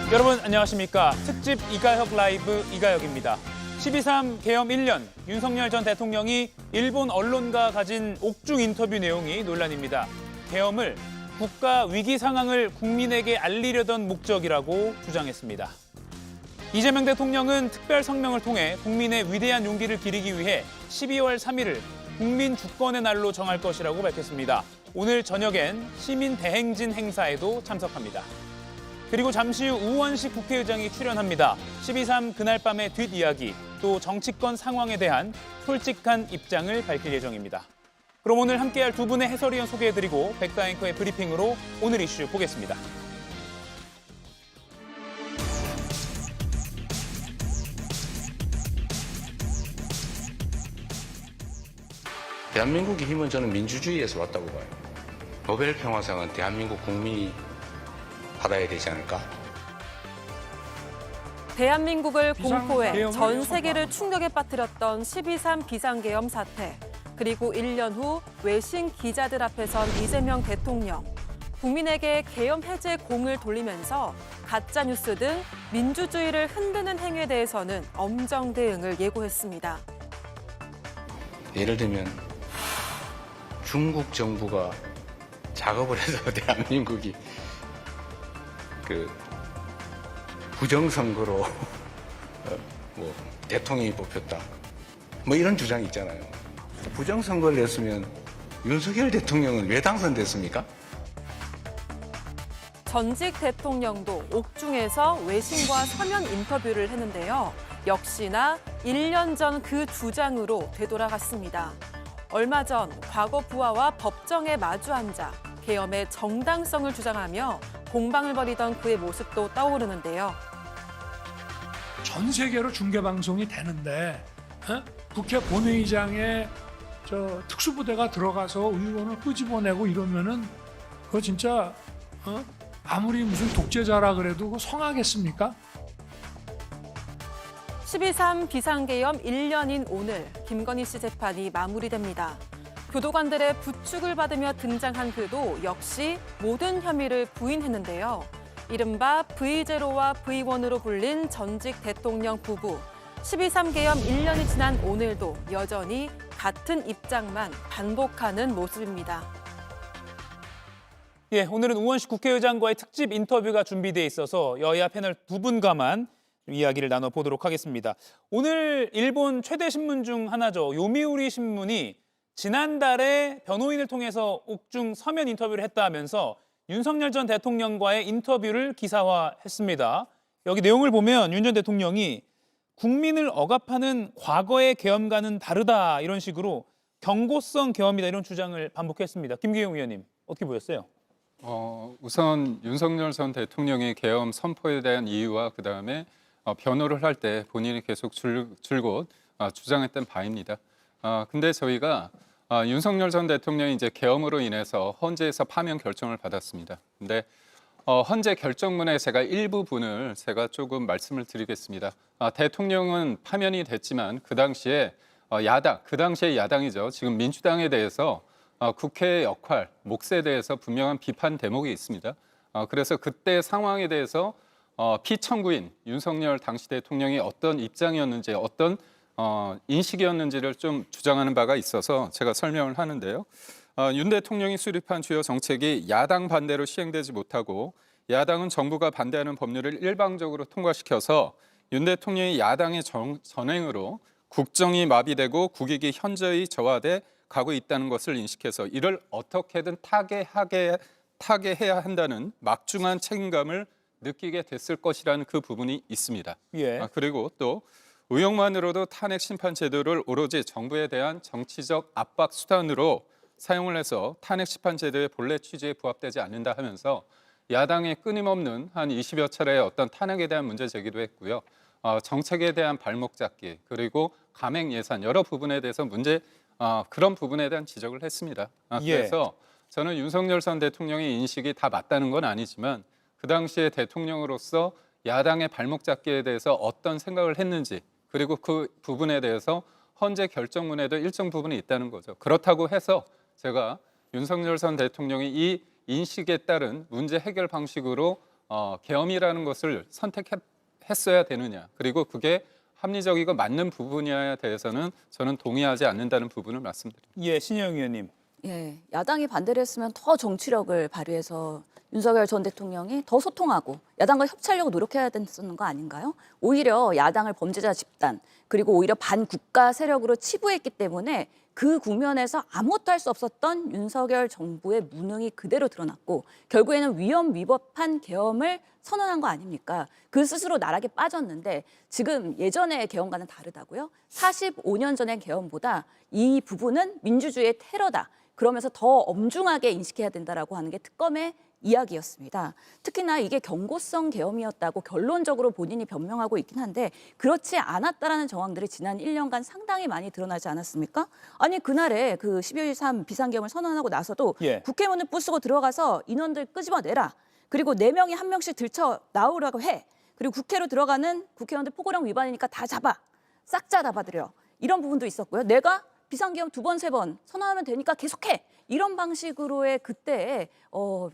여러분 안녕하십니까. 특집 이가혁 라이브 이가혁입니다. 12.3 계엄 1년, 윤석열 전 대통령이 일본 언론과 가진 옥중 인터뷰 내용이 논란입니다. 계엄을 국가 위기 상황을 국민에게 알리려던 목적이라고 주장했습니다. 이재명 대통령은 특별 성명을 통해 국민의 위대한 용기를 기리기 위해 12월 3일을 국민 주권의 날로 정할 것이라고 밝혔습니다. 오늘 저녁엔 시민 대행진 행사에도 참석합니다. 그리고 잠시 후 우원식 국회의장이 출연합니다. 12.3 그날 밤의 뒷이야기, 또 정치권 상황에 대한 솔직한 입장을 밝힐 예정입니다. 그럼 오늘 함께할 두 분의 해설위원 소개해드리고 백다 앵커의 브리핑으로 오늘 이슈 보겠습니다. 대한민국의 힘은 저는 민주주의에서 왔다고 봐요. 노벨 평화상은 대한민국 국민이 받아야 되지 않을까? 대한민국을 공포해 전 세계를 충격에 빠뜨렸던 12.3 비상계엄 사태. 그리고 1년 후 외신 기자들 앞에 선 이재명 대통령. 국민에게 계엄 해제 공을 돌리면서 가짜뉴스 등 민주주의를 흔드는 행위에 대해서는 엄정 대응을 예고했습니다. 예를 들면 중국 정부가 작업을 해서 대한민국이 부정선거로 대통령이 뽑혔다. 이런 주장이 있잖아요. 부정선거를 냈으면 윤석열 대통령은 왜 당선됐습니까? 전직 대통령도 옥중에서 외신과 서면 인터뷰를 했는데요. 역시나 1년 전 그 주장으로 되돌아갔습니다. 얼마 전 과거 부하와 법정에 마주 앉아 계엄의 정당성을 주장하며 공방을 벌이던 그의 모습도 떠오르는데요. 전 세계로 중계방송이 되는데 국회 본회의장에 특수부대가 들어가서 의원을 끄집어내고 이러면은 그거 진짜 아무리 무슨 독재자라 그래도 그거 성하겠습니까? 12.3 비상계엄 1년인 오늘 김건희 씨 재판이 마무리됩니다. 교도관들의 부축을 받으며 등장한 그도 역시 모든 혐의를 부인했는데요. 이른바 V0와 V1으로 불린 전직 대통령 부부. 12.3 계엄 1년이 지난 오늘도 여전히 같은 입장만 반복하는 모습입니다. 예, 오늘은 우원식 국회의장과의 특집 인터뷰가 준비돼 있어서 여야 패널 두 분과만 이야기를 나눠보도록 하겠습니다. 오늘 일본 최대 신문 중 하나죠. 요미우리 신문이 지난달에 변호인을 통해서 옥중 서면 인터뷰를 했다 하면서 윤석열 전 대통령과의 인터뷰를 기사화했습니다. 여기 내용을 보면 윤 전 대통령이 국민을 억압하는 과거의 계엄과는 다르다 이런 식으로 경고성 계엄이다 이런 주장을 반복했습니다. 김기용 의원님 어떻게 보셨어요? 우선 윤석열 전 대통령의 계엄 선포에 대한 이유와 그다음에 변호를 할 때 본인이 계속 줄곧 주장했던 바입니다. 근데 저희가 윤석열 전 대통령이 이제 계엄으로 인해서 헌재에서 파면 결정을 받았습니다. 근데 헌재 결정문에 제가 일부분을 제가 조금 말씀을 드리겠습니다. 대통령은 파면이 됐지만 그 당시에 그 당시에 야당이죠. 지금 민주당에 대해서 국회의 역할, 몫에 대해서 분명한 비판 대목이 있습니다. 그래서 그때 상황에 대해서 피청구인 윤석열 당시 대통령이 어떤 입장이었는지 어떤 인식이었는지를 좀 주장하는 바가 있어서 제가 설명을 하는데요. 윤 대통령이 수립한 주요 정책이 야당 반대로 시행되지 못하고 야당은 정부가 반대하는 법률을 일방적으로 통과시켜서 윤 대통령이 야당의 전횡으로 국정이 마비되고 국익이 현저히 저하돼 가고 있다는 것을 인식해서 이를 어떻게든 타개해야 한다는 막중한 책임감을 느끼게 됐을 것이라는 그 부분이 있습니다. 예. 그리고 또 의혹만으로도 탄핵 심판 제도를 오로지 정부에 대한 정치적 압박 수단으로 사용을 해서 탄핵 심판 제도의 본래 취지에 부합되지 않는다 하면서 야당의 끊임없는 한 20여 차례의 어떤 탄핵에 대한 문제 제기도 했고요. 정책에 대한 발목 잡기 그리고 감행 예산 여러 부분에 대해서 그런 부분에 대한 지적을 했습니다. 그래서 저는 윤석열 전 대통령의 인식이 다 맞다는 건 아니지만 그 당시에 대통령으로서 야당의 발목 잡기에 대해서 어떤 생각을 했는지 그리고 그 부분에 대해서 헌재 결정문에도 일정 부분이 있다는 거죠. 그렇다고 해서 제가 윤석열 전 대통령이 이 인식에 따른 문제 해결 방식으로 계엄이라는 것을 선택했어야 되느냐, 그리고 그게 합리적이고 맞는 부분이냐에 대해서는 저는 동의하지 않는다는 부분을 말씀드립니다. 예, 신영 의원님. 예, 야당이 반대를 했으면 더 정치력을 발휘해서 윤석열 전 대통령이 더 소통하고 야당과 협치하려고 노력해야 됐었는 거 아닌가요? 오히려 야당을 범죄자 집단 그리고 오히려 반국가 세력으로 치부했기 때문에 그 국면에서 아무것도 할 수 없었던 윤석열 정부의 무능이 그대로 드러났고 결국에는 위법한 계엄을 선언한 거 아닙니까? 그 스스로 나락에 빠졌는데 지금 예전의 계엄과는 다르다고요? 45년 전의 계엄보다 이 부분은 민주주의의 테러다. 그러면서 더 엄중하게 인식해야 된다라고 하는 게 특검의 이야기였습니다. 특히나 이게 경고성 계엄이었다고 결론적으로 본인이 변명하고 있긴 한데 그렇지 않았다라는 정황들이 지난 1년간 상당히 많이 드러나지 않았습니까? 아니 그날에 그 12.13 3 비상계엄을 선언하고 나서도 예. 국회문을 부수고 들어가서 인원들 끄집어내라. 그리고 4명이 한 명씩 들쳐 나오라고 해. 그리고 국회로 들어가는 국회의원들 포고령 위반이니까 다 잡아. 싹 다 잡아들여. 이런 부분도 있었고요. 내가 비상계엄 2번, 3번 선언하면 되니까 계속해. 이런 방식으로의 그때의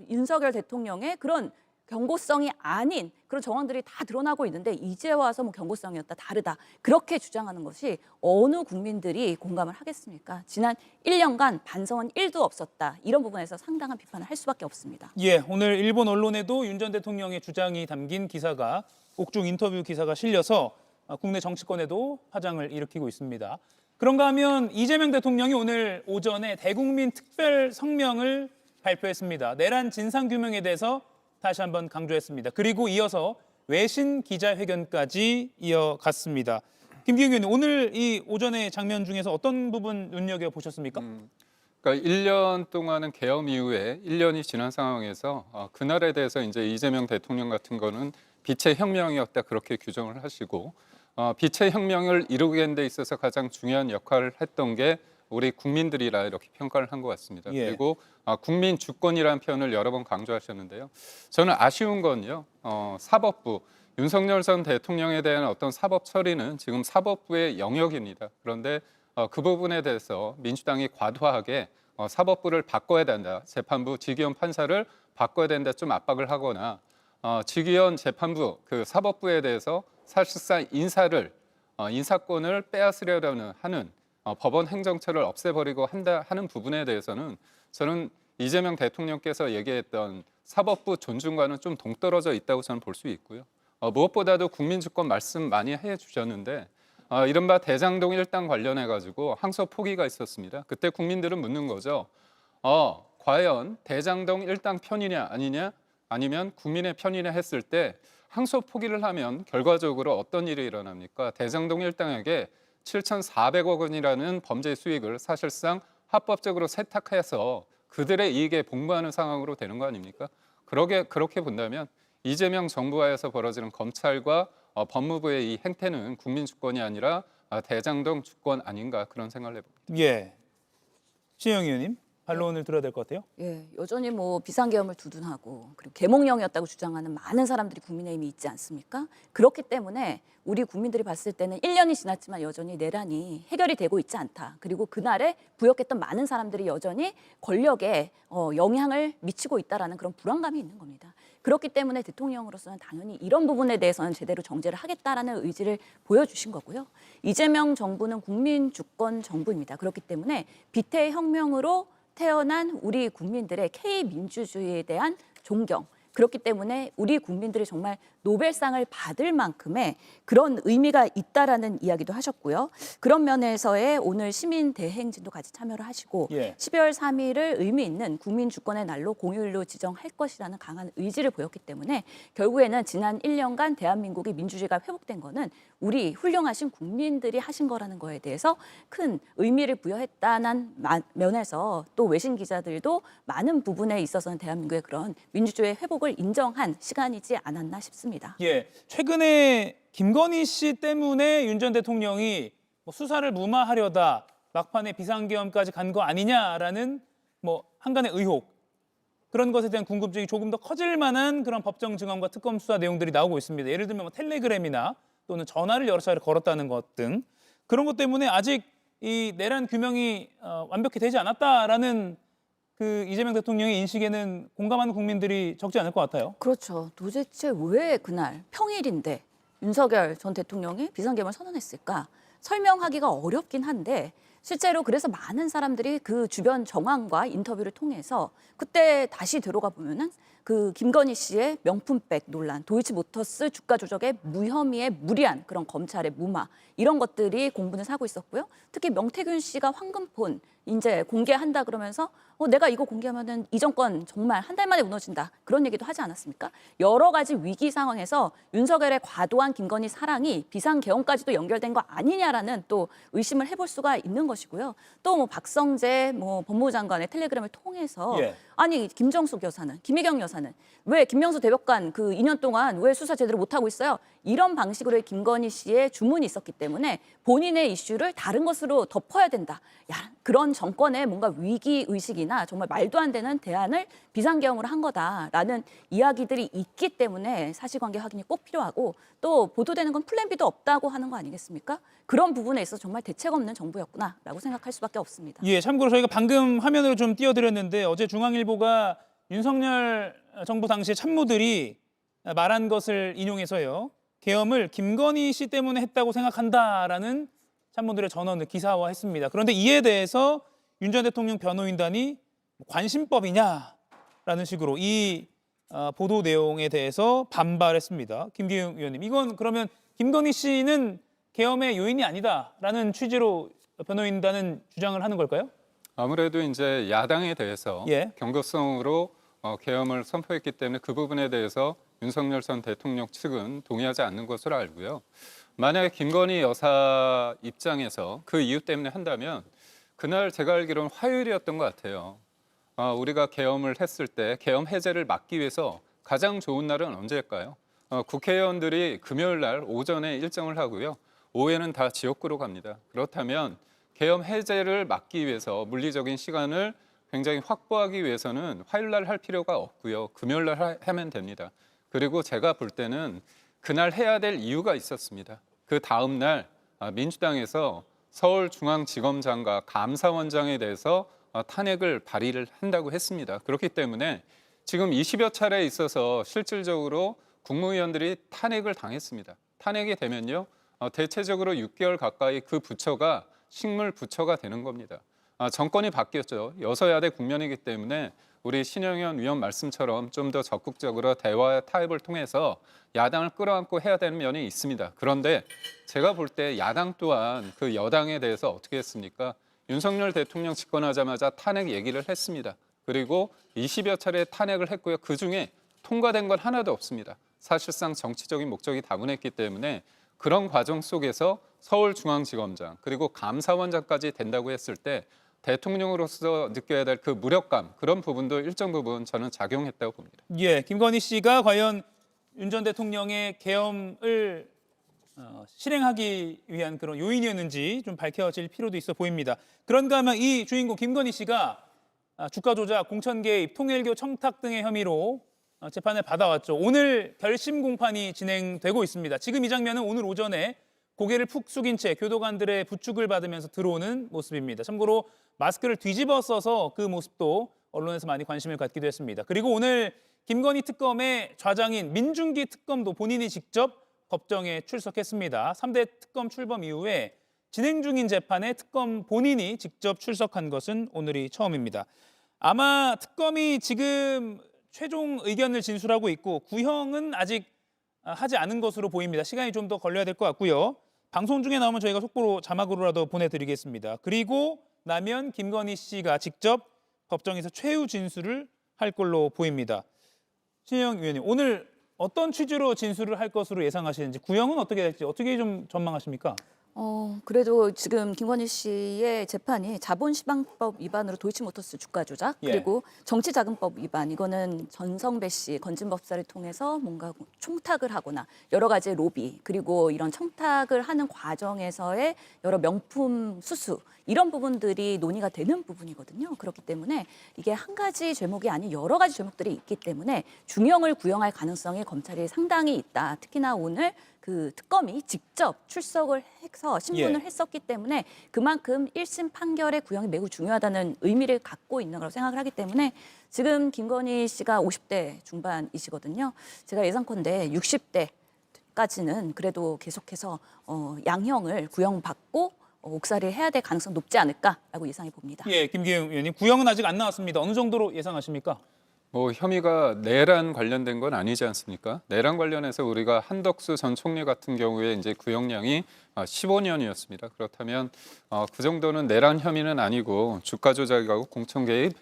윤석열 대통령의 그런 경고성이 아닌 그런 정황들이 다 드러나고 있는데 이제 와서 뭐 경고성이었다, 다르다. 그렇게 주장하는 것이 어느 국민들이 공감을 하겠습니까? 지난 1년간 반성은 1도 없었다. 이런 부분에서 상당한 비판을 할 수밖에 없습니다. 예, 오늘 일본 언론에도 윤 전 대통령의 주장이 담긴 기사가 옥중 인터뷰 기사가 실려서 국내 정치권에도 파장을 일으키고 있습니다. 그런가 하면 이재명 대통령이 오늘 오전에 대국민 특별 성명을 발표했습니다. 내란 진상규명에 대해서 다시 한번 강조했습니다. 그리고 이어서 외신 기자회견까지 이어갔습니다. 김기현 의원님, 오늘 이 오전의 장면 중에서 어떤 부분 눈여겨보셨습니까? 그러니까 1년 동안은 계엄 이후에 1년이 지난 상황에서 그날에 대해서 이제 이재명 대통령 같은 거는 빛의 혁명이었다 그렇게 규정을 하시고 빛의 혁명을 이루는 데 있어서 가장 중요한 역할을 했던 게 우리 국민들이라 이렇게 평가를 한 것 같습니다. 예. 그리고 국민 주권이라는 표현을 여러 번 강조하셨는데요. 저는 아쉬운 건요. 사법부, 윤석열 전 대통령에 대한 어떤 사법 처리는 지금 사법부의 영역입니다. 그런데 그 부분에 대해서 민주당이 과도하게 사법부를 바꿔야 된다. 재판부, 직위원 판사를 바꿔야 된다. 좀 압박을 하거나 직위원 재판부, 그 사법부에 대해서 사실상 인사권을 빼앗으려는 하는 법원 행정처를 없애버리고 하는 부분에 대해서는 저는 이재명 대통령께서 얘기했던 사법부 존중과는 좀 동떨어져 있다고 저는 볼 수 있고요. 무엇보다도 국민주권 말씀 많이 해주셨는데 이른바 대장동 일당 관련해 가지고 항소 포기가 있었습니다. 그때 국민들은 묻는 거죠. 과연 대장동 일당 편이냐 아니냐 아니면 국민의 편이냐 했을 때 항소 포기를 하면 결과적으로 어떤 일이 일어납니까? 대장동 일당에게 7,400억 원이라는 범죄 수익을 사실상 합법적으로 세탁해서 그들의 이익에 복무하는 상황으로 되는 거 아닙니까? 그렇게 본다면 이재명 정부하에서 벌어지는 검찰과 법무부의 이 행태는 국민 주권이 아니라 대장동 주권 아닌가 그런 생각을 해봅니다. 예, 신영 의원님, 반론을 들어야 될 것 같아요. 예, 여전히 뭐 비상계엄을 두둔하고 그리고 계몽령이었다고 주장하는 많은 사람들이 국민의힘이 있지 않습니까? 그렇기 때문에 우리 국민들이 봤을 때는 1년이 지났지만 여전히 내란이 해결이 되고 있지 않다. 그리고 그날에 부역했던 많은 사람들이 여전히 권력에 영향을 미치고 있다라는 그런 불안감이 있는 겁니다. 그렇기 때문에 대통령으로서는 당연히 이런 부분에 대해서는 제대로 정제를 하겠다라는 의지를 보여주신 거고요. 이재명 정부는 국민 주권 정부입니다. 그렇기 때문에 빛의 혁명으로 태어난 우리 국민들의 K민주주의에 대한 존경, 그렇기 때문에 우리 국민들이 정말 노벨상을 받을 만큼의 그런 의미가 있다라는 이야기도 하셨고요. 그런 면에서의 오늘 시민 대행진도 같이 참여를 하시고 예. 12월 3일을 의미 있는 국민 주권의 날로 공휴일로 지정할 것이라는 강한 의지를 보였기 때문에 결국에는 지난 1년간 대한민국의 민주주의가 회복된 거는 우리 훌륭하신 국민들이 하신 거라는 거에 대해서 큰 의미를 부여했다는 면에서 또 외신 기자들도 많은 부분에 있어서는 대한민국의 그런 민주주의의 회복을 인정한 시간이지 않았나 싶습니다. 예, 최근에 김건희 씨 때문에 윤 전 대통령이 뭐 수사를 무마하려다 막판에 비상계엄까지 간 거 아니냐라는 뭐 한간의 의혹, 그런 것에 대한 궁금증이 조금 더 커질 만한 그런 법정 증언과 특검 수사 내용들이 나오고 있습니다. 예를 들면 뭐 텔레그램이나 또는 전화를 여러 차례 걸었다는 것 등 그런 것 때문에 아직 이 내란 규명이 완벽히 되지 않았다라는 그 이재명 대통령의 인식에는 공감하는 국민들이 적지 않을 것 같아요. 그렇죠. 도대체 왜 그날 평일인데 윤석열 전 대통령이 비상계엄을 선언했을까? 설명하기가 어렵긴 한데 실제로 그래서 많은 사람들이 그 주변 정황과 인터뷰를 통해서 그때 다시 들어가 보면은 그 김건희 씨의 명품백 논란, 도이치모터스 주가 조작의 무혐의의 무리한 그런 검찰의 무마 이런 것들이 공분을 사고 있었고요. 특히 명태균 씨가 황금폰 이제 공개한다 그러면서 내가 이거 공개하면은 이 정권 정말 한 달 만에 무너진다 그런 얘기도 하지 않았습니까? 여러 가지 위기 상황에서 윤석열의 과도한 김건희 사랑이 비상계엄까지도 연결된 거 아니냐라는 또 의심을 해볼 수가 있는 것이고요. 또 뭐 박성재 법무부 장관의 텔레그램을 통해서 예. 아니 김정숙 여사는 김혜경 여사는 왜 김명수 대법관 그 2년 동안 왜 수사 제대로 못하고 있어요? 이런 방식으로 김건희 씨의 주문이 있었기 때문에 본인의 이슈를 다른 것으로 덮어야 된다. 그런 정권의 뭔가 위기 의식이나 정말 말도 안 되는 대안을 비상계엄으로 한 거다라는 이야기들이 있기 때문에 사실관계 확인이 꼭 필요하고 또 보도되는 건 플랜 B도 없다고 하는 거 아니겠습니까? 그런 부분에 있어서 정말 대책 없는 정부였구나라고 생각할 수밖에 없습니다. 예, 참고로 저희가 방금 화면으로 좀 띄워드렸는데 어제 중앙일보가 윤석열 정부 당시 참모들이 말한 것을 인용해서요. 계엄을 김건희 씨 때문에 했다고 생각한다라는 참모들의 전언을 기사화했습니다. 그런데 이에 대해서 윤 전 대통령 변호인단이 관심법이냐라는 식으로 이 보도 내용에 대해서 반발했습니다. 김기웅 의원님, 이건 그러면 김건희 씨는 계엄의 요인이 아니다라는 취지로 변호인단은 주장을 하는 걸까요? 아무래도 이제 야당에 대해서 예. 경고성으로 계엄을 선포했기 때문에 그 부분에 대해서 윤석열 전 대통령 측은 동의하지 않는 것으로 알고요. 만약에 김건희 여사 입장에서 그 이유 때문에 한다면 그날 제가 알기로는 화요일이었던 것 같아요. 우리가 계엄을 했을 때 계엄 해제를 막기 위해서 가장 좋은 날은 언제일까요? 국회의원들이 금요일 날 오전에 일정을 하고요. 오후에는 다 지역구로 갑니다. 그렇다면 계엄 해제를 막기 위해서 물리적인 시간을 굉장히 확보하기 위해서는 화요일 날 할 필요가 없고요. 금요일 날 하면 됩니다. 그리고 제가 볼 때는 그날 해야 될 이유가 있었습니다. 그 다음 날 민주당에서 서울중앙지검장과 감사원장에 대해서 탄핵을 발의를 한다고 했습니다. 그렇기 때문에 지금 20여 차례에 있어서 실질적으로 국무위원들이 탄핵을 당했습니다. 탄핵이 되면요, 대체적으로 6개월 가까이 그 부처가 식물 부처가 되는 겁니다. 정권이 바뀌었죠. 여서야대 국면이기 때문에 우리 신영현 위원 말씀처럼 좀 더 적극적으로 대화 타협을 통해서 야당을 끌어안고 해야 되는 면이 있습니다. 그런데 제가 볼 때 야당 또한 그 여당에 대해서 어떻게 했습니까? 윤석열 대통령 집권하자마자 탄핵 얘기를 했습니다. 그리고 20여 차례 탄핵을 했고요. 그중에 통과된 건 하나도 없습니다. 사실상 정치적인 목적이 다분했기 때문에 그런 과정 속에서 서울중앙지검장 그리고 감사원장까지 된다고 했을 때 대통령으로서 느껴야 될 그 무력감 그런 부분도 일정 부분 저는 작용했다고 봅니다. 예, 김건희 씨가 과연 윤 전 대통령의 계엄을 실행하기 위한 그런 요인이었는지 좀 밝혀질 필요도 있어 보입니다. 그런가 하면 이 주인공 김건희 씨가 주가 조작, 공천 개입, 통일교 청탁 등의 혐의로 재판을 받아왔죠. 오늘 결심 공판이 진행되고 있습니다. 지금 이 장면은 오늘 오전에 고개를 푹 숙인 채 교도관들의 부축을 받으면서 들어오는 모습입니다. 참고로 마스크를 뒤집어 써서 그 모습도 언론에서 많이 관심을 갖기도 했습니다. 그리고 오늘 김건희 특검의 좌장인 민중기 특검도 본인이 직접 법정에 출석했습니다. 3대 특검 출범 이후에 진행 중인 재판에 특검 본인이 직접 출석한 것은 오늘이 처음입니다. 아마 특검이 지금 최종 의견을 진술하고 있고 구형은 아직 하지 않은 것으로 보입니다. 시간이 좀 더 걸려야 될 것 같고요. 방송 중에 나오면 저희가 속보로 자막으로라도 보내드리겠습니다. 그리고 나면 김건희 씨가 직접 법정에서 최후 진술을 할 걸로 보입니다. 신영 위원님, 오늘 어떤 취지로 진술을 할 것으로 예상하시는지, 구형은 어떻게 될지 어떻게 좀 전망하십니까? 그래도 지금 김건희 씨의 재판이 자본시장법 위반으로 도이치모터스 주가 조작 예. 그리고 정치자금법 위반 이거는 전성배 씨 건진법사를 통해서 뭔가 청탁을 하거나 여러 가지 로비 그리고 이런 청탁을 하는 과정에서의 여러 명품 수수 이런 부분들이 논의가 되는 부분이거든요. 그렇기 때문에 이게 한 가지 죄목이 아닌 여러 가지 죄목들이 있기 때문에 중형을 구형할 가능성이 검찰이 상당히 있다. 특히나 오늘 그 특검이 직접 출석을 해서 신문을 예. 했었기 때문에 그만큼 1심 판결의 구형이 매우 중요하다는 의미를 갖고 있는 거라고 생각을 하기 때문에 지금 김건희 씨가 50대 중반이시거든요. 제가 예상컨대 60대까지는 그래도 계속해서 양형을 구형받고 옥살이를 해야 될 가능성이 높지 않을까라고 예상해 봅니다. 예, 김기영 의원님 구형은 아직 안 나왔습니다. 어느 정도로 예상하십니까? 뭐 혐의가 내란 관련된 건 아니지 않습니까? 내란 관련해서 우리가 한덕수 전 총리 같은 경우에 이제 구형량이 15년이었습니다. 그렇다면 그 정도는 내란 혐의는 아니고 주가 조작하고 공천 개입,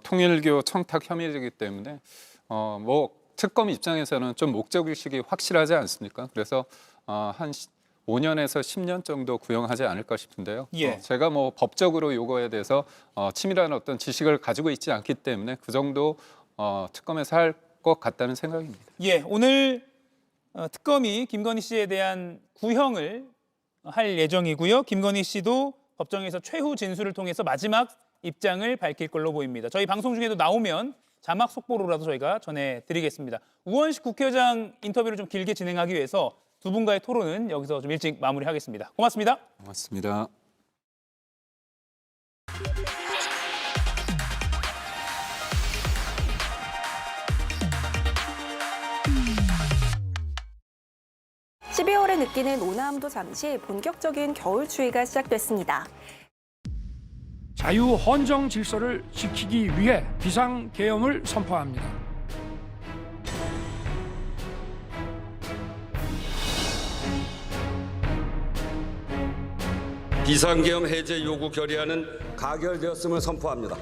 통일교 청탁 혐의이기 때문에 뭐 특검 입장에서는 좀 목적의식이 확실하지 않습니까? 그래서 한 5년에서 10년 정도 구형하지 않을까 싶은데요. 예. 제가 뭐 법적으로 요거에 대해서 치밀한 어떤 지식을 가지고 있지 않기 때문에 그 정도 특검에서 할 것 같다는 생각입니다. 예, 오늘 특검이 김건희 씨에 대한 구형을 할 예정이고요. 김건희 씨도 법정에서 최후 진술을 통해서 마지막 입장을 밝힐 걸로 보입니다. 저희 방송 중에도 나오면 자막 속보로라도 저희가 전해드리겠습니다. 우원식 국회의장 인터뷰를 좀 길게 진행하기 위해서 두 분과의 토론은 여기서 좀 일찍 마무리하겠습니다. 고맙습니다. 고맙습니다. (12월에) 느끼는 오남도 잠시 본격적인 겨울 추위가 시작됐습니다. 자유 헌정 질서를 지키기 위해 비상계엄을 선포합니다. 비상계엄 해제 요구 결의안은 가결되었음을 선포합니다.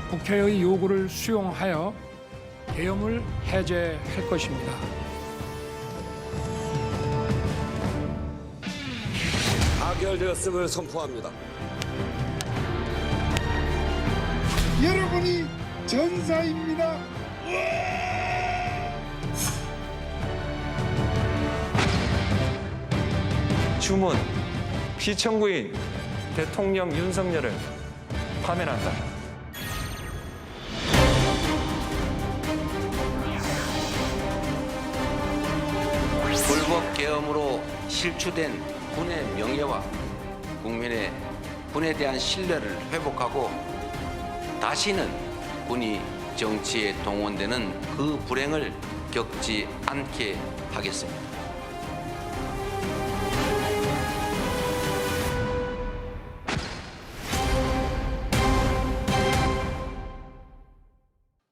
국회의 요구를 수용하여 계엄을 해제할 것입니다. 가결되었음을 선포합니다. 여러분이 전사입니다. 주문, 피청구인 대통령 윤석열을 파면한다. 불법 계엄으로 실추된 군의 명예와 국민의 군에 대한 신뢰를 회복하고 다시는 군이 정치에 동원되는 그 불행을 겪지 않게 하겠습니다.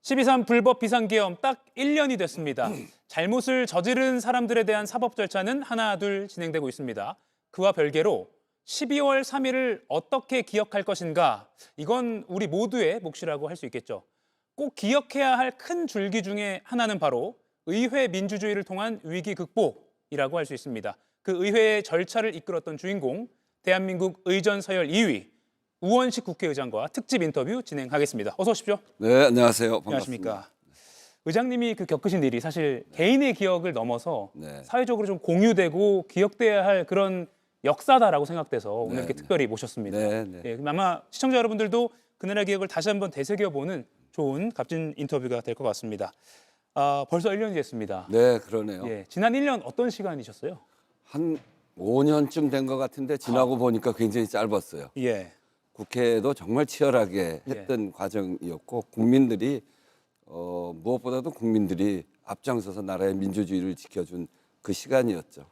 (12.3) 불법 비상계엄 딱 1년이 됐습니다. 잘못을 저지른 사람들에 대한 사법 절차는 하나 둘 진행되고 있습니다. 그와 별개로 12월 3일을 어떻게 기억할 것인가, 이건 우리 모두의 몫이라고 할 수 있겠죠. 꼭 기억해야 할 큰 줄기 중에 하나는 바로 의회 민주주의를 통한 위기 극복이라고 할 수 있습니다. 그 의회의 절차를 이끌었던 주인공, 대한민국 의전 서열 2위 우원식 국회의장과 특집 인터뷰 진행하겠습니다. 어서 오십시오. 네, 안녕하세요. 반갑습니다. 안녕하십니까. 의장님이 그 겪으신 일이 사실 개인의 기억을 넘어서 네. 사회적으로 좀 공유되고 기억돼야 할 그런 역사다라고 생각돼서 오늘 네, 이렇게 네. 특별히 모셨습니다. 네, 네. 예, 그럼 아마 시청자 여러분들도 그날의 기억을 다시 한번 되새겨보는 좋은 값진 인터뷰가 될 것 같습니다. 벌써 1년이 됐습니다. 네, 그러네요. 예, 지난 1년 어떤 시간이셨어요? 한 5년쯤 된 것 같은데 지나고 보니까 굉장히 짧았어요. 예, 국회도 정말 치열하게 했던 과정이었고 국민들이 무엇보다도 국민들이 앞장서서 나라의 민주주의를 지켜준 그 시간이었죠.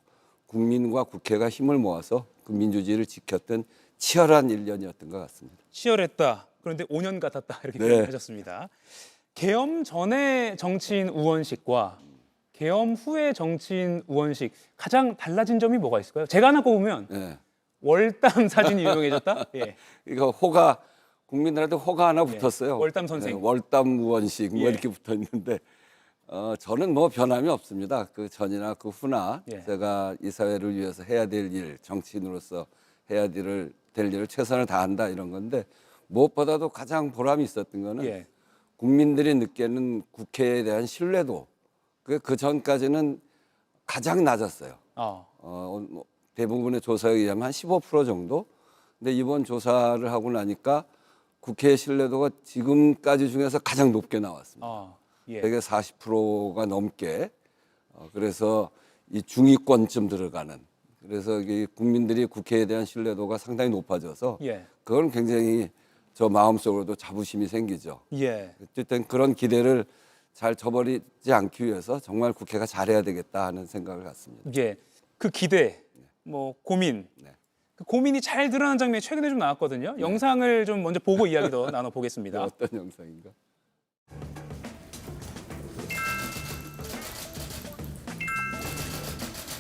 국민과 국회가 힘을 모아서 그 민주주의를 지켰던 치열한 1년이었던 것 같습니다. 치열했다. 그런데 5년 같았다. 이렇게 네. 표현하셨습니다. 계엄 전의 정치인 우원식과 계엄 후의 정치인 우원식, 가장 달라진 점이 뭐가 있을까요? 제가 하나 꼽으면 네. 월담 사진이 유명해졌다. 예. 이거 호가 국민들한테 호가 하나 붙었어요. 월담 선생. 네, 월담 우원식 뭐 예. 이렇게 붙어 있는데 저는 뭐 변함이 없습니다. 그 전이나 그 후나 예. 제가 이 사회를 위해서 해야 될 일, 정치인으로서 해야 될 일을 최선을 다한다 이런 건데 무엇보다도 가장 보람이 있었던 거는 예. 국민들이 느끼는 국회에 대한 신뢰도 그 전까지는 가장 낮았어요. 뭐 대부분의 조사에 의하면 한 15% 정도. 근데 이번 조사를 하고 나니까 국회의 신뢰도가 지금까지 중에서 가장 높게 나왔습니다. 예. 대개 40%가 넘게 그래서 이 중위권쯤 들어가는 그래서 이 국민들이 국회에 대한 신뢰도가 상당히 높아져서 예. 그건 굉장히 저 마음속으로도 자부심이 생기죠. 예. 어쨌든 그런 기대를 잘 저버리지 않기 위해서 정말 국회가 잘해야 되겠다 하는 생각을 갖습니다. 예. 그 기대, 뭐 고민, 네. 그 고민이 잘 드러나는 장면이 최근에 좀 나왔거든요. 영상을 좀 먼저 보고 이야기 더 나눠보겠습니다. 어떤 영상인가?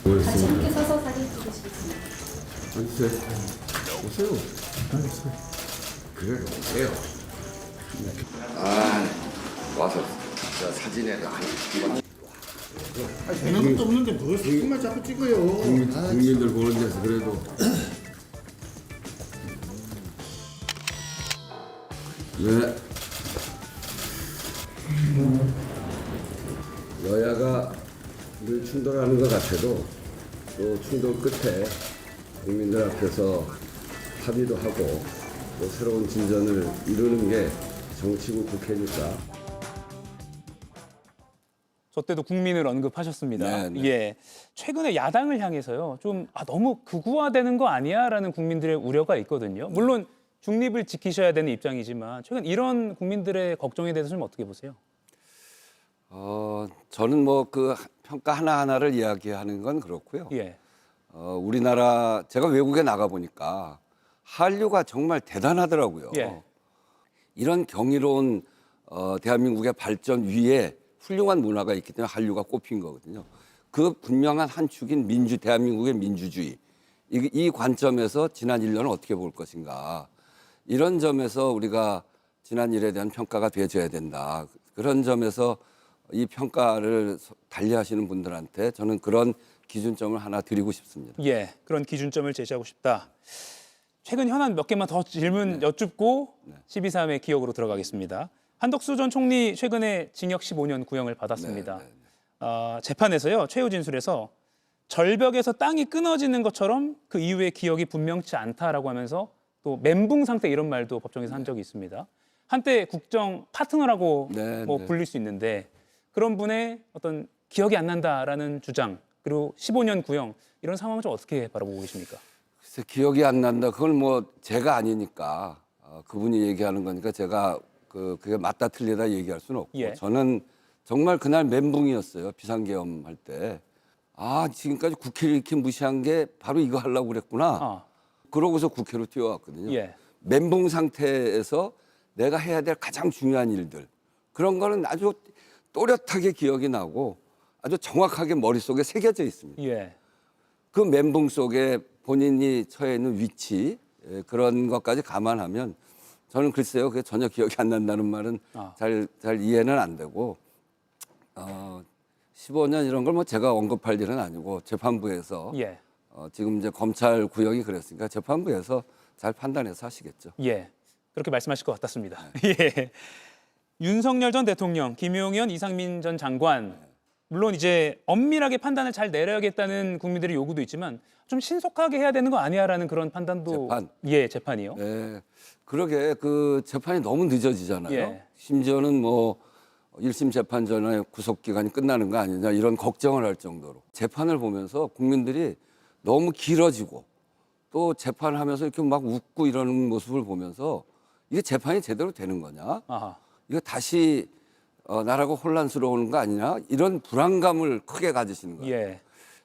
같이 함께 서서 사진 찍으시겠습니다. 오세요. 그래요, 오세요. 와서 사진에도 한 되는 것도 없는데 뭘 사진만 자꾸 찍어요. 국민들 보는 데서 그래도 네. 여야가 늘 충돌하는 것 같아도 또 충돌 끝에 국민들 앞에서 합의도 하고 또 새로운 진전을 이루는 게 정치국 국회니까. 저 때도 국민을 언급하셨습니다. 네, 네. 예. 최근에 야당을 향해서요. 좀 너무 극우화되는 거 아니야라는 국민들의 우려가 있거든요. 물론 중립을 지키셔야 되는 입장이지만 최근 이런 국민들의 걱정에 대해서 좀 어떻게 보세요? 저는 뭐 그 평가 하나하나를 이야기하는 건 그렇고요. 예. 우리나라 제가 외국에 나가 보니까 한류가 정말 대단하더라고요. 예. 이런 경이로운 대한민국의 발전 위에 훌륭한 문화가 있기 때문에 한류가 꼽힌 거거든요. 그 분명한 한 축인 대한민국의 민주주의. 이 관점에서 지난 1년을 어떻게 볼 것인가. 이런 점에서 우리가 지난 일에 대한 평가가 돼줘야 된다. 그런 점에서 이 평가를 달리하시는 분들한테 저는 그런 기준점을 하나 드리고 싶습니다. 예. 그런 기준점을 제시하고 싶다. 최근 현안 몇 개만 더 질문 여쭙고 12.3의 기억으로 들어가겠습니다. 한덕수 전 총리 최근에 징역 15년 구형을 받았습니다. 재판에서요. 최후 진술에서 절벽에서 땅이 끊어지는 것처럼 그 이후의 기억이 분명치 않다라고 하면서 또 멘붕 상태 이런 말도 법정에서 한 적이 있습니다. 한때 국정 파트너라고 불릴 수 있는데 그런 분의 어떤 기억이 안 난다라는 주장 그리고 15년 구형 이런 상황을 좀 어떻게 바라보고 계십니까? 글쎄 기억이 안 난다. 그건 뭐 제가 아니니까 그분이 얘기하는 거니까 제가 그게 맞다 틀리다 얘기할 수는 없고 예. 저는 정말 그날 멘붕이었어요. 비상계엄 할 때. 지금까지 국회를 이렇게 무시한 게 바로 이거 하려고 그랬구나. 그러고서 국회로 뛰어왔거든요. 예. 멘붕 상태에서 내가 해야 될 가장 중요한 일들 그런 거는 아주 또렷하게 기억이 나고 아주 정확하게 머릿속에 새겨져 있습니다. 예. 그 멘붕 속에 본인이 처해 있는 위치 그런 것까지 감안하면 저는 글쎄요 그게 전혀 기억이 안 난다는 말은 잘 이해는 안 되고 15년 이런 걸 뭐 제가 언급할 일은 아니고 재판부에서 예. 지금 이제 검찰 구형이 그랬으니까 재판부에서 잘 판단해서 하시겠죠. 예. 그렇게 말씀하실 것 같았습니다. 예. 윤석열 전 대통령, 김용현, 이상민 전 장관 물론 이제 엄밀하게 판단을 잘 내려야겠다는 국민들의 요구도 있지만 좀 신속하게 해야 되는 거 아니야라는 그런 판단도 재판이요. 네. 그러게 그 재판이 너무 늦어지잖아요. 예. 심지어는 뭐 1심 재판 전에 구속 기간이 끝나는 거 아니냐 이런 걱정을 할 정도로 재판을 보면서 국민들이 너무 길어지고 또 재판하면서 이렇게 막 웃고 이러는 모습을 보면서 이게 재판이 제대로 되는 거냐? 이거 다시 나라가 혼란스러운 거 아니냐? 이런 불안감을 크게 가지시는 거예요. 예.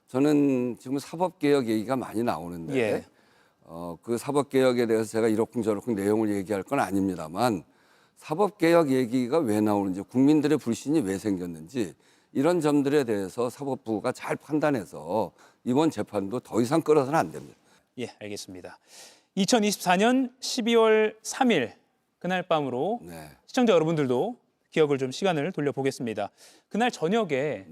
저는 지금 사법개혁 얘기가 많이 나오는데 예. 그 사법개혁에 대해서 제가 이러쿵저러쿵 내용을 얘기할 건 아닙니다만 사법개혁 얘기가 왜 나오는지 국민들의 불신이 왜 생겼는지 이런 점들에 대해서 사법부가 잘 판단해서 이번 재판도 더 이상 끌어서는 안 됩니다. 예, 알겠습니다. 2024년 12월 3일 그날 밤으로 시청자 여러분들도 기억을 좀 시간을 돌려보겠습니다. 그날 저녁에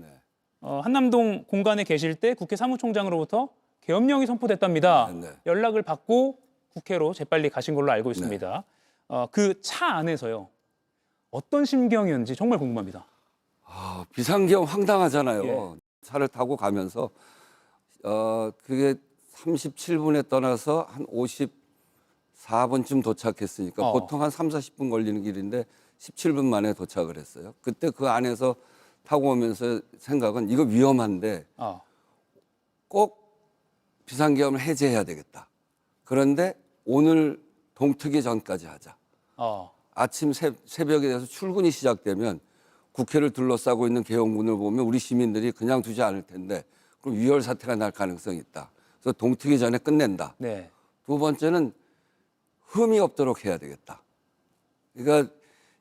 한남동 공간에 계실 때 국회 사무총장으로부터 계엄령이 선포됐답니다. 연락을 받고 국회로 재빨리 가신 걸로 알고 있습니다. 그 차 안에서요. 어떤 심경이었는지 정말 궁금합니다. 비상계엄 황당하잖아요. 차를 타고 가면서 그게 37분에 떠나서 한 4분쯤 도착했으니까 보통 한 3, 40분 걸리는 길인데 17분 만에 도착을 했어요. 그때 그 안에서 타고 오면서 생각은 이거 위험한데 꼭 비상계엄을 해제해야 되겠다. 그런데 오늘 동트기 전까지 하자. 아침 새벽에 돼서 출근이 시작되면 국회를 둘러싸고 있는 계엄군을 보면 우리 시민들이 그냥 두지 않을 텐데 그럼 위혈 사태가 날 가능성이 있다. 그래서 동트기 전에 끝낸다. 네. 두 번째는 흠이 없도록 해야 되겠다. 그러니까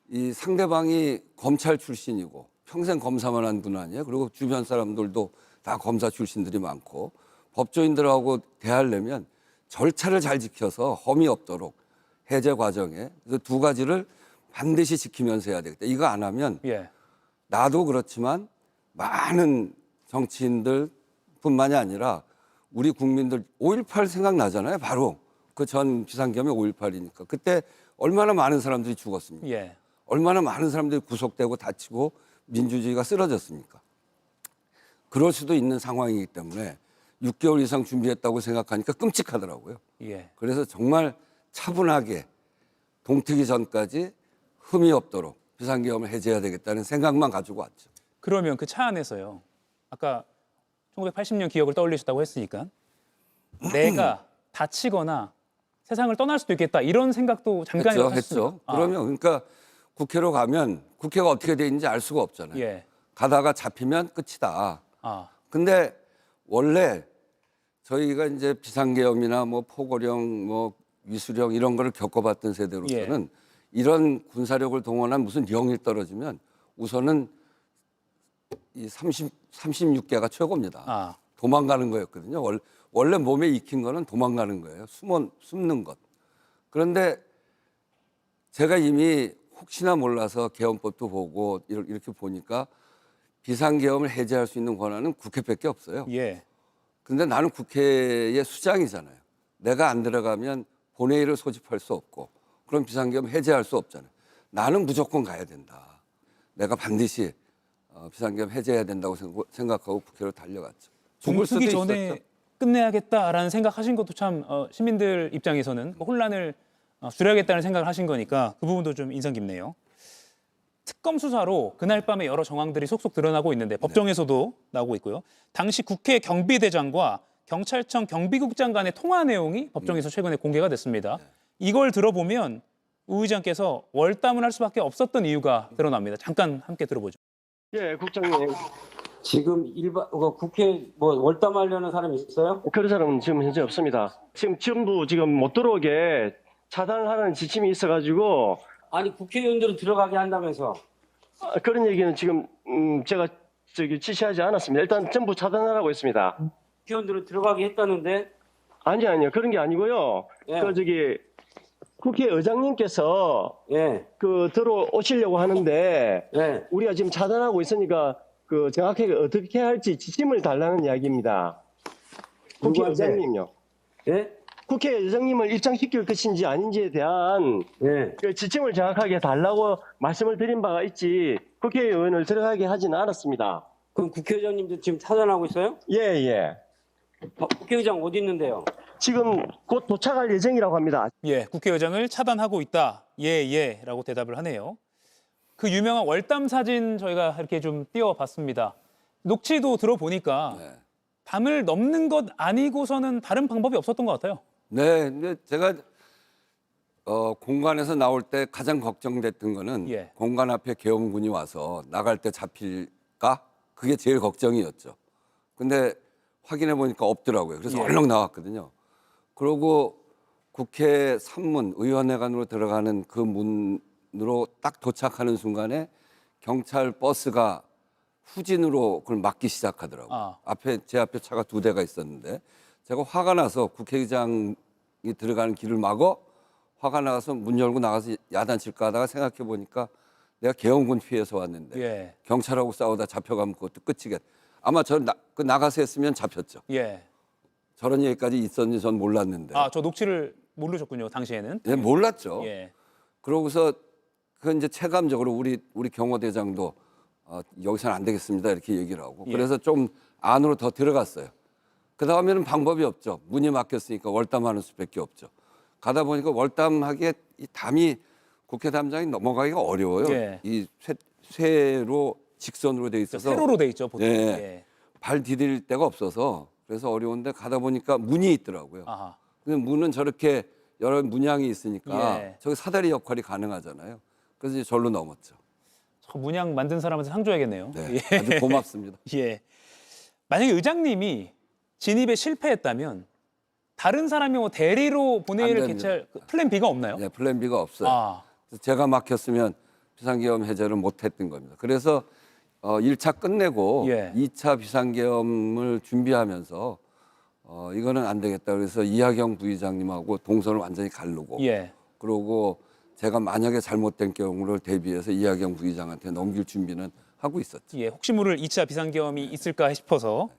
이 상대방이 검찰 출신이고 평생 검사만 한 분 아니에요. 그리고 주변 사람들도 다 검사 출신들이 많고 법조인들하고 대하려면 절차를 잘 지켜서 험이 없도록 해제 과정에 그래서 두 가지를 반드시 지키면서 해야 되겠다. 이거 안 하면 나도 그렇지만 많은 정치인들 뿐만이 아니라 우리 국민들 5.18 생각나잖아요. 바로 그 전 비상계엄이 5.18이니까. 그때 얼마나 많은 사람들이 죽었습니까? 얼마나 많은 사람들이 구속되고 다치고 민주주의가 쓰러졌습니까? 그럴 수도 있는 상황이기 때문에 6개월 이상 준비했다고 생각하니까 끔찍하더라고요. 그래서 정말 차분하게 동트기 전까지 흠이 없도록 비상계엄을 해제해야 되겠다는 생각만 가지고 왔죠. 그러면 그 차 안에서요. 아까 1980년 기억을 떠올리셨다고 했으니까 내가 다치거나 세상을 떠날 수도 있겠다 이런 생각도 잠깐이라도 했죠. 그러면 그러니까 국회로 가면 국회가 어떻게 돼 있는지 알 수가 없잖아요. 가다가 잡히면 끝이다. 근데 원래 저희가 이제 비상계엄이나 뭐 포고령, 뭐 위수령 이런 거를 겪어봤던 세대로서는 이런 군사력을 동원한 무슨 령이 떨어지면 우선은 이 36개가 최고입니다. 도망가는 거였거든요. 원래 몸에 익힌 거는 도망가는 거예요. 숨는 것. 그런데 제가 이미 혹시나 몰라서 계엄법도 보고 이렇게 보니까 비상계엄을 해제할 수 있는 권한은 국회밖에 없어요. 근데 나는 국회의 수장이잖아요. 내가 안 들어가면 본회의를 소집할 수 없고 그럼 비상계엄 해제할 수 없잖아요. 나는 무조건 가야 된다. 내가 반드시 비상계엄 해제해야 된다고 생각하고 국회로 달려갔죠. 죽을 수도 동트기 전에 있었죠. 끝내야겠다라는 생각하신 것도 참 시민들 입장에서는 혼란을 줄여야겠다는 생각을 하신 거니까 그 부분도 좀 인상 깊네요. 특검 수사로 그날 밤에 여러 정황들이 속속 드러나고 있는데 법정에서도 나오고 있고요. 당시 국회 경비대장과 경찰청 경비국장 간의 통화 내용이 법정에서 최근에 공개가 됐습니다. 이걸 들어보면 우 의장께서 월담을 할 수밖에 없었던 이유가 드러납니다. 잠깐 함께 들어보죠. 예, 국장님. 지금 국회 뭐 월담하려는 사람이 있어요? 그런 사람은 지금 현재 없습니다. 지금 전부 지금 못 들어오게 차단하는 지침이 있어가지고. 아니 국회의원들은 들어가게 한다면서? 그런 얘기는 지금 제가 지시하지 않았습니다. 일단 전부 차단하라고 했습니다. 국회의원들은 들어가게 했다는데? 아니요 그런 게 아니고요. 국회의장님께서 들어오시려고 하는데 우리가 지금 차단하고 있으니까 정확하게 어떻게 할지 지침을 달라는 이야기입니다. 국회의장님요. 국회의장님을 입장시킬 것인지 아닌지에 대한 그 지침을 정확하게 달라고 말씀을 드린 바가 있지 국회의원을 들어가게 하지는 않았습니다. 그럼 국회의장님도 지금 차단하고 있어요? 예. 국회의장 어디 있는데요? 지금 곧 도착할 예정이라고 합니다. 국회의장을 차단하고 있다. 라고 대답을 하네요. 그 유명한 월담 사진 저희가 이렇게 좀 띄워봤습니다. 녹취도 들어보니까 담을 넘는 것 아니고서는 다른 방법이 없었던 것 같아요. 네, 근데 제가 공관에서 나올 때 가장 걱정됐던 거는 공관 앞에 계엄군이 와서 나갈 때 잡힐까? 그게 제일 걱정이었죠. 근데 확인해 보니까 없더라고요. 그래서 얼른 나왔거든요. 그러고 국회 산문, 의원회관으로 들어가는 그 문으로 딱 도착하는 순간에 경찰 버스가 후진으로 그걸 막기 시작하더라고요. 제 앞에 차가 2대가 있었는데 제가 화가 나서 국회의장이 들어가는 길을 막어 화가 나서 문 열고 나가서 야단칠까 하다가 생각해 보니까 내가 계엄군 피해서 왔는데 경찰하고 싸우다 잡혀가면 그것도 끝이겠다. 아마 저 나가서 했으면 잡혔죠. 저런 얘기까지 있었는지 전 몰랐는데. 저 녹취를 모르셨군요, 당시에는. 네, 몰랐죠. 그러고서 그 이제 체감적으로 우리 경호대장도 여기서는 안 되겠습니다 이렇게 얘기를 하고 그래서 좀 안으로 더 들어갔어요. 그 다음에는 방법이 없죠. 문이 막혔으니까 월담하는 수밖에 없죠. 가다 보니까 월담하게 이 담이 국회 담장이 넘어가기가 어려워요. 예. 이 쇠로 직선으로 돼 있어서 세로로 돼 있죠 보통. 예. 예. 발 디딜 데가 없어서 그래서 어려운데 가다 보니까 문이 있더라고요. 아하. 근데 문은 저렇게 여러 문양이 있으니까 예. 저기 사다리 역할이 가능하잖아요. 그래서 이제 절로 넘었죠. 저 문양 만든 사람한테 상 줘야겠네요. 네, 예. 아주 고맙습니다. 예. 만약에 의장님이 진입에 실패했다면 다른 사람이 뭐 대리로 본회의를 안 됩니다. 개최할 플랜 B가 없나요? 네, 플랜 B가 없어요. 아. 그래서 제가 막혔으면 비상계엄 해제를 못했던 겁니다. 그래서 1차 끝내고 예. 2차 비상계엄을 준비하면서 이거는 안 되겠다. 그래서 이하경 부의장님하고 동선을 완전히 가르고 예. 그러고 제가 만약에 잘못된 경우를 대비해서 이하경 부의장한테 넘길 준비는 하고 있었죠. 예, 혹시 모를 2차 비상계엄이 있을까 싶어서.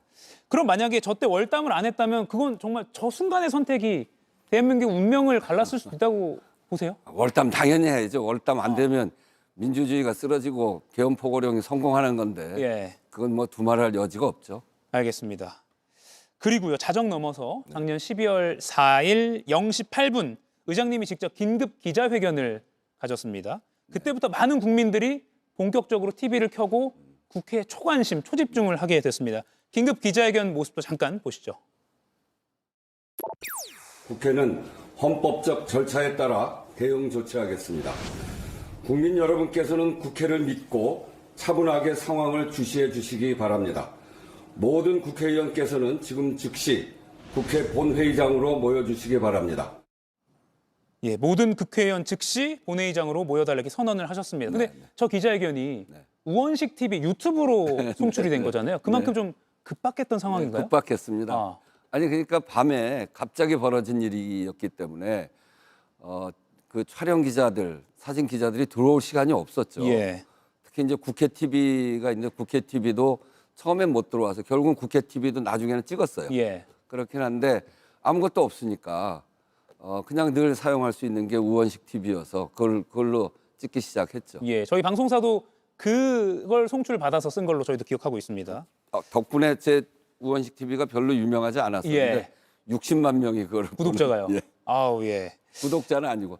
그럼 만약에 저 때 월담을 안 했다면 그건 정말 저 순간의 선택이 대한민국 운명을 갈랐을 수도 있다고 보세요? 월담 당연히 해야죠. 월담 안 되면 민주주의가 쓰러지고 계엄 포고령이 성공하는 건데 예. 그건 뭐 두말할 여지가 없죠. 알겠습니다. 그리고요, 자정 넘어서 작년 12월 4일 0시 8분 의장님이 직접 긴급 기자회견을 가졌습니다. 그때부터 많은 국민들이 본격적으로 TV를 켜고 국회에 초관심, 초집중을 하게 됐습니다. 긴급 기자회견 모습도 잠깐 보시죠. 국회는 헌법적 절차에 따라 대응 조치하겠습니다. 국민 여러분께서는 국회를 믿고 차분하게 상황을 주시해 주시기 바랍니다. 모든 국회의원께서는 지금 즉시 국회 본회의장으로 모여주시기 바랍니다. 예, 모든 국회의원 즉시 본회의장으로 모여달라고 선언을 하셨습니다. 근데 저 기자회견이 우원식 TV 유튜브로 송출이 된 거잖아요. 그만큼 좀 급박했던 상황인가요? 급박했습니다. 아니 그러니까 밤에 갑자기 벌어진 일이었기 때문에 그 촬영 기자들, 사진 기자들이 들어올 시간이 없었죠. 예. 특히 이제 국회 TV가 있는데 국회 TV도 처음엔 못 들어와서 결국은 국회 TV도 나중에는 찍었어요. 예. 그렇긴 한데 아무것도 없으니까 그냥 늘 사용할 수 있는 게 우원식 TV여서 그걸로 찍기 시작했죠. 예, 저희 방송사도 그걸 송출 받아서 쓴 걸로 저희도 기억하고 있습니다. 덕분에 제 우원식 TV가 별로 유명하지 않았었는데 예. 60만 명이 그걸 구독자가요. 보는, 예. 아우 예. 구독자는 아니고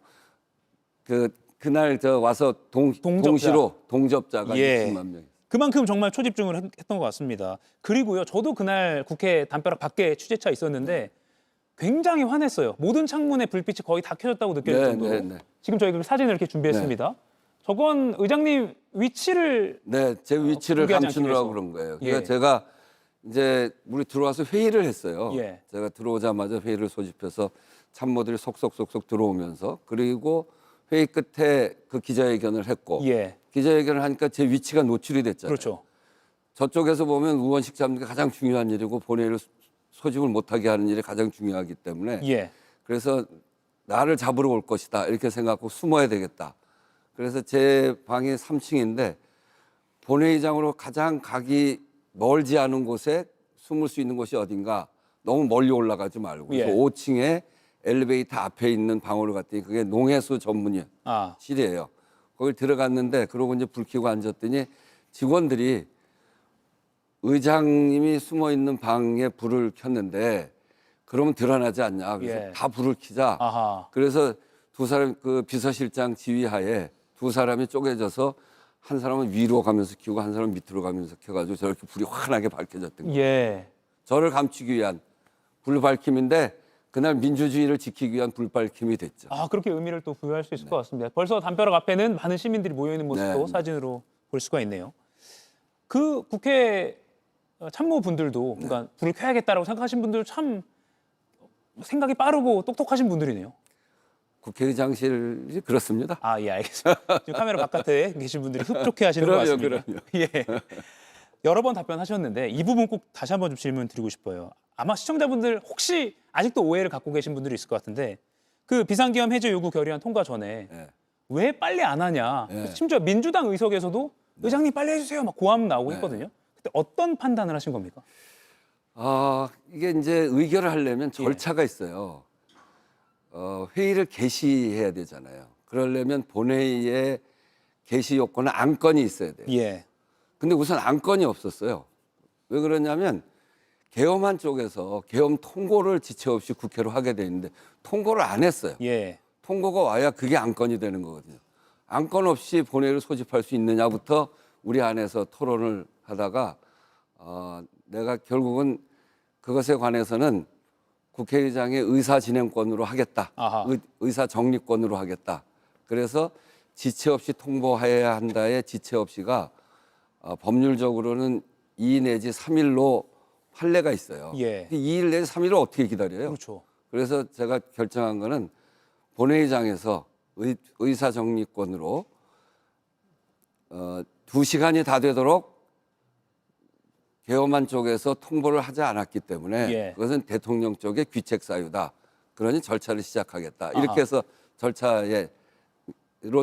그날 저 와서 동접자. 동시로 동접자가 예. 60만 명. 그만큼 정말 초집중을 했던 것 같습니다. 그리고요, 저도 그날 국회 담벼락 밖에 취재차 있었는데 굉장히 환했어요. 모든 창문에 불빛이 거의 다 켜졌다고 느껴질 네, 정도로. 네, 네. 지금 저희 그 사진을 이렇게 준비했습니다. 저건 의장님 위치를 네, 제 위치를 공개하지 감추느라고 않기 그런 거예요. 예. 그러니까 제가 이제 우리 들어와서 회의를 했어요. 예. 제가 들어오자마자 회의를 소집해서 참모들이 속속속속 들어오면서 그리고 회의 끝에 그 기자회견을 했고 예. 기자회견을 하니까 제 위치가 노출이 됐잖아요. 그렇죠. 저쪽에서 보면 우원식 잡는 게 가장 중요한 일이고 본회의를 소집을 못하게 하는 일이 가장 중요하기 때문에 예. 그래서 나를 잡으러 올 것이다 이렇게 생각하고 숨어야 되겠다. 그래서 제 방이 3층인데 본회의장으로 가장 가기 멀지 않은 곳에 숨을 수 있는 곳이 어딘가 너무 멀리 올라가지 말고 그래서 예. 5층에 엘리베이터 앞에 있는 방으로 갔더니 그게 농해수 전문실이에요. 거기 들어갔는데 그러고 이제 불 켜고 앉았더니 직원들이 의장님이 숨어 있는 방에 불을 켰는데 그러면 드러나지 않냐. 그래서 예. 다 불을 켜자. 아하. 그래서 두 사람 그 비서실장 지휘하에 두 사람이 쪼개져서 한 사람은 위로 가면서 켜고 한 사람은 밑으로 가면서 켜가지고 저렇게 불이 환하게 밝혀졌던 거예요. 예. 저를 감추기 위한 불 밝힘인데 그날 민주주의를 지키기 위한 불 밝힘이 됐죠. 아, 그렇게 의미를 또 부여할 수 있을 것 같습니다. 벌써 담벼락 앞에는 많은 시민들이 모여 있는 모습도 네. 사진으로 볼 수가 있네요. 그 국회 참모분들도 그러니까 불을 켜야겠다라고 생각하신 분들 참 생각이 빠르고 똑똑하신 분들이네요. 국회의장실이 그렇습니다. 아, 예, 알겠습니다. 지금 카메라 바깥에 계신 분들이 흡족해 하시는 것 같습니다. 그럼요. 예. 여러 번 답변하셨는데 이 부분 꼭 다시 한번 좀 질문 드리고 싶어요. 아마 시청자분들 혹시 아직도 오해를 갖고 계신 분들이 있을 것 같은데 그 비상계엄 해제 요구 결의안 통과 전에 왜 빨리 안 하냐. 심지어 민주당 의석에서도 의장님 빨리 해주세요. 막 고함 나오고 했거든요. 그때 어떤 판단을 하신 겁니까? 이게 이제 의결을 하려면 절차가 있어요. 회의를 개시해야 되잖아요. 그러려면 본회의에 개시 요건은 안건이 있어야 돼요. 예. 근데 우선 안건이 없었어요. 왜 그러냐면 계엄한 쪽에서 계엄 통고를 지체 없이 국회로 하게 돼 있는데 통고를 안 했어요. 예. 통고가 와야 그게 안건이 되는 거거든요. 안건 없이 본회의를 소집할 수 있느냐부터 우리 안에서 토론을 하다가 내가 결국은 그것에 관해서는 국회의장의 의사 진행권으로 하겠다. 의사 정리권으로 하겠다. 그래서 지체 없이 통보해야 한다의 지체 없이가 법률적으로는 2 내지 3일로 판례가 있어요. 예. 2일 내지 3일을 어떻게 기다려요? 그렇죠. 그래서 제가 결정한 거는 본회의장에서 의사 정리권으로 2시간이 다 되도록 계엄한 쪽에서 통보를 하지 않았기 때문에 예. 그것은 대통령 쪽의 귀책 사유다. 그러니 절차를 시작하겠다. 아하. 이렇게 해서 절차로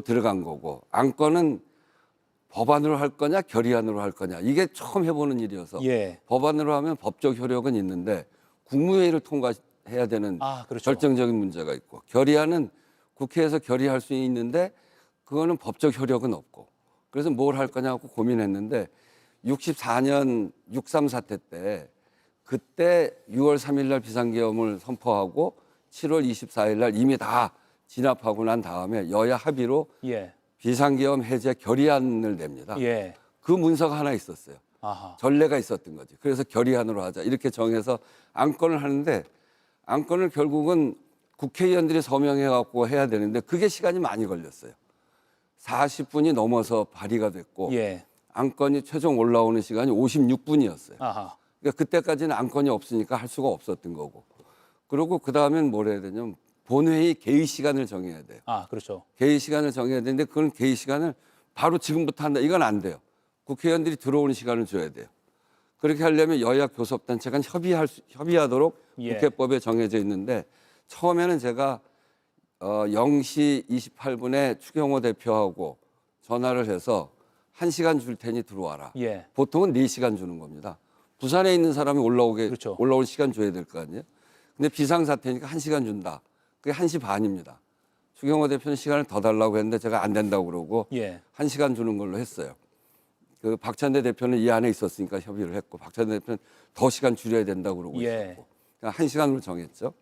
들어간 거고 안건은 법안으로 할 거냐 결의안으로 할 거냐 이게 처음 해보는 일이어서 예. 법안으로 하면 법적 효력은 있는데 국무회의를 통과해야 되는 그렇죠. 결정적인 문제가 있고 결의안은 국회에서 결의할 수 있는데 그거는 법적 효력은 없고 그래서 뭘 할 거냐고 고민했는데 64년 6.3 사태 때 그때 6월 3일 날 비상계엄을 선포하고 7월 24일 날 이미 다 진압하고 난 다음에 여야 합의로 예. 비상계엄 해제 결의안을 냅니다. 예. 그 문서가 하나 있었어요. 아하. 전례가 있었던 거지. 그래서 결의안으로 하자 이렇게 정해서 안건을 하는데 안건을 결국은 국회의원들이 서명해 갖고 해야 되는데 그게 시간이 많이 걸렸어요. 40분이 넘어서 발의가 됐고 예. 안건이 최종 올라오는 시간이 56분이었어요. 아하. 그러니까 그때까지는 안건이 없으니까 할 수가 없었던 거고. 그리고 그 다음엔 뭘 해야 되냐면 본회의 개의 시간을 정해야 돼요. 그렇죠. 개의 시간을 정해야 되는데 그건 개의 시간을 바로 지금부터 한다. 이건 안 돼요. 국회의원들이 들어오는 시간을 줘야 돼요. 그렇게 하려면 여야 교섭단체가 협의하도록 예. 국회법에 정해져 있는데 처음에는 제가 0시 28분에 추경호 대표하고 전화를 해서 1시간 줄 테니 들어와라. 예. 보통은 4시간 주는 겁니다. 부산에 있는 사람이 그렇죠. 올라올 시간 줘야 될 거 아니에요. 근데 비상사태니까 1시간 준다. 그게 1시 반입니다. 추경호 대표는 시간을 더 달라고 했는데 제가 안 된다고 그러고 예. 1시간 주는 걸로 했어요. 그 박찬대 대표는 이 안에 있었으니까 협의를 했고 박찬대 대표는 더 시간 줄여야 된다고 그러고 예. 있었고 그러니까 1시간으로 정했죠.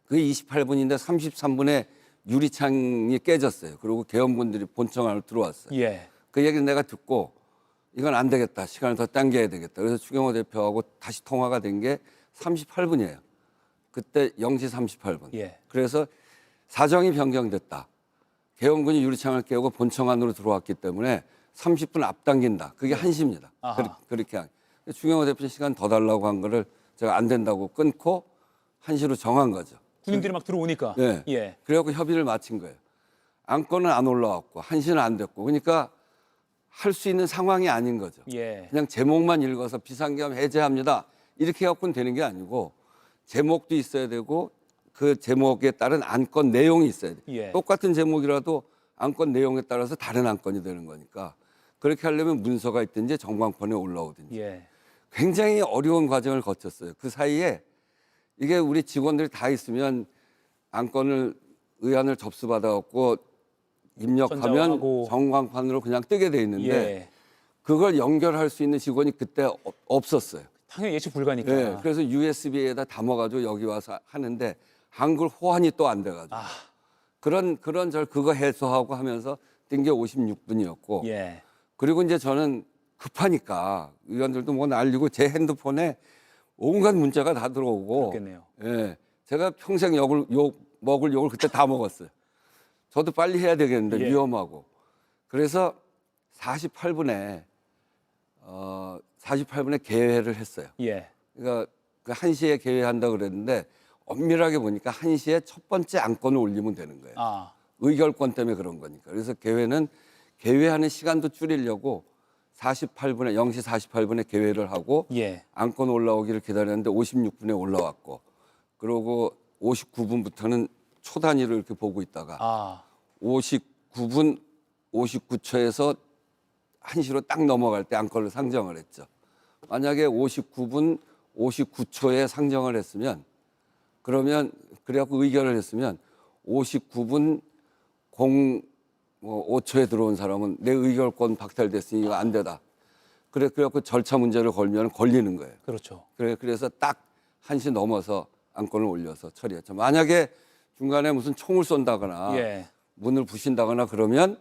그게 28분인데 33분에 유리창이 깨졌어요. 그리고 계엄군들이 본청 안으로 들어왔어요. 예. 그 얘기를 내가 듣고 이건 안 되겠다. 시간을 더 당겨야 되겠다. 그래서 추경호 대표하고 다시 통화가 된 게 38분이에요. 그때 0시 38분. 예. 그래서 사정이 변경됐다. 계엄군이 유리창을 깨고 본청 안으로 들어왔기 때문에 30분 앞당긴다. 그게 1시입니다. 그렇게 한. 추경호 대표 시간 더 달라고 한 거를 제가 안 된다고 끊고 1시로 정한 거죠. 군인들이 막 들어오니까. 네. 예. 그래갖고 협의를 마친 거예요. 안건은 안 올라왔고 1시는 안 됐고 그러니까 할 수 있는 상황이 아닌 거죠. 예. 그냥 제목만 읽어서 비상계엄 해제합니다. 이렇게 해갖고는 되는 게 아니고 제목도 있어야 되고 그 제목에 따른 안건 내용이 있어야 돼요. 예. 똑같은 제목이라도 안건 내용에 따라서 다른 안건이 되는 거니까 그렇게 하려면 문서가 있든지 전광판에 올라오든지 예. 굉장히 어려운 과정을 거쳤어요. 그 사이에 이게 우리 직원들이 다 있으면 안건을 의안을 접수받아갖고 입력하면 전자화하고. 전광판으로 그냥 뜨게 돼 있는데 예. 그걸 연결할 수 있는 직원이 그때 없었어요. 당연히 예측 불가니까. 네, 그래서 USB에다 담아가지고 여기 와서 하는데 한글 호환이 또 안 돼가지고 그런 그거 해소하고 하면서 뛴 게 56분이었고 예. 그리고 이제 저는 급하니까 의원들도 뭐 날리고 제 핸드폰에 온갖 문자가 다 들어오고 그렇겠네요. 예, 제가 평생 먹을 욕을 그때 다 먹었어요. 저도 빨리 해야 되겠는데 예. 위험하고 그래서 48분에 개회를 했어요. 예. 그러니까 그 1시에 개회한다고 그랬는데 엄밀하게 보니까 1시에 첫 번째 안건을 올리면 되는 거예요. 의결권 때문에 그런 거니까. 그래서 개회하는 시간도 줄이려고 48분에 0시 48분에 개회를 하고 예. 안건 올라오기를 기다렸는데 56분에 올라왔고 그러고 59분부터는 초 단위로 이렇게 보고 있다가 59분 59초에서 1시로 딱 넘어갈 때 안건을 상정을 했죠. 만약에 59분 59초에 상정을 했으면 그러면 그래갖고 의결을 했으면 59분 05초에 들어온 사람은 내 의결권 박탈됐으니 이거 안 되다. 그래갖고 절차 문제를 걸면 걸리는 거예요. 그렇죠. 그래서 딱 1시 넘어서 안건을 올려서 처리했죠. 만약에 중간에 무슨 총을 쏜다거나 예. 문을 부신다거나 그러면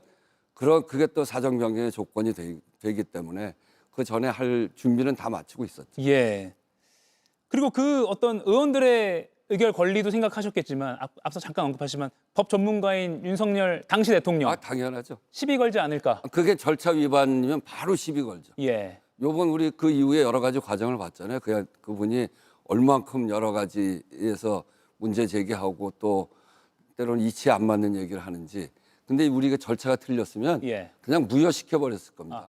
그게 또 사정 변경의 조건이 되기 때문에 그 전에 할 준비는 다 마치고 있었죠. 예. 그리고 그 어떤 의원들의 의결 권리도 생각하셨겠지만 앞서 잠깐 언급하시지만 법 전문가인 윤석열 당시 대통령 당연하죠. 시비 걸지 않을까? 그게 절차 위반이면 바로 시비 걸죠. 예. 요번 우리 그 이후에 여러 가지 과정을 봤잖아요. 그분이 얼만큼 여러 가지에서 문제 제기하고 또 때로는 이치에 안 맞는 얘기를 하는지. 근데 우리가 절차가 틀렸으면 예. 그냥 무효시켜 버렸을 겁니다.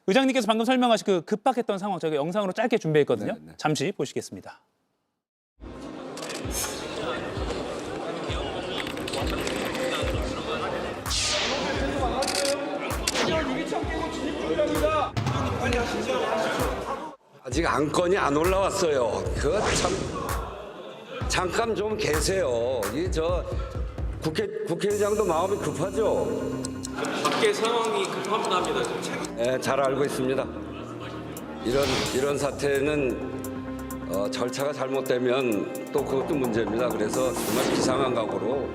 의장님께서 방금 설명하신 그 급박했던 상황 저희가 영상으로 짧게 준비했거든요. 네. 잠시 보시겠습니다. 아직 안건이 안 올라왔어요. 그거 참 잠깐 좀 계세요. 국회의장도 마음이 급하죠. 밖에 상황이 급합니다. 지금. 네, 잘 알고 있습니다. 이런 사태는 절차가 잘못되면 또 그것도 문제입니다. 그래서 정말 비상한 각오로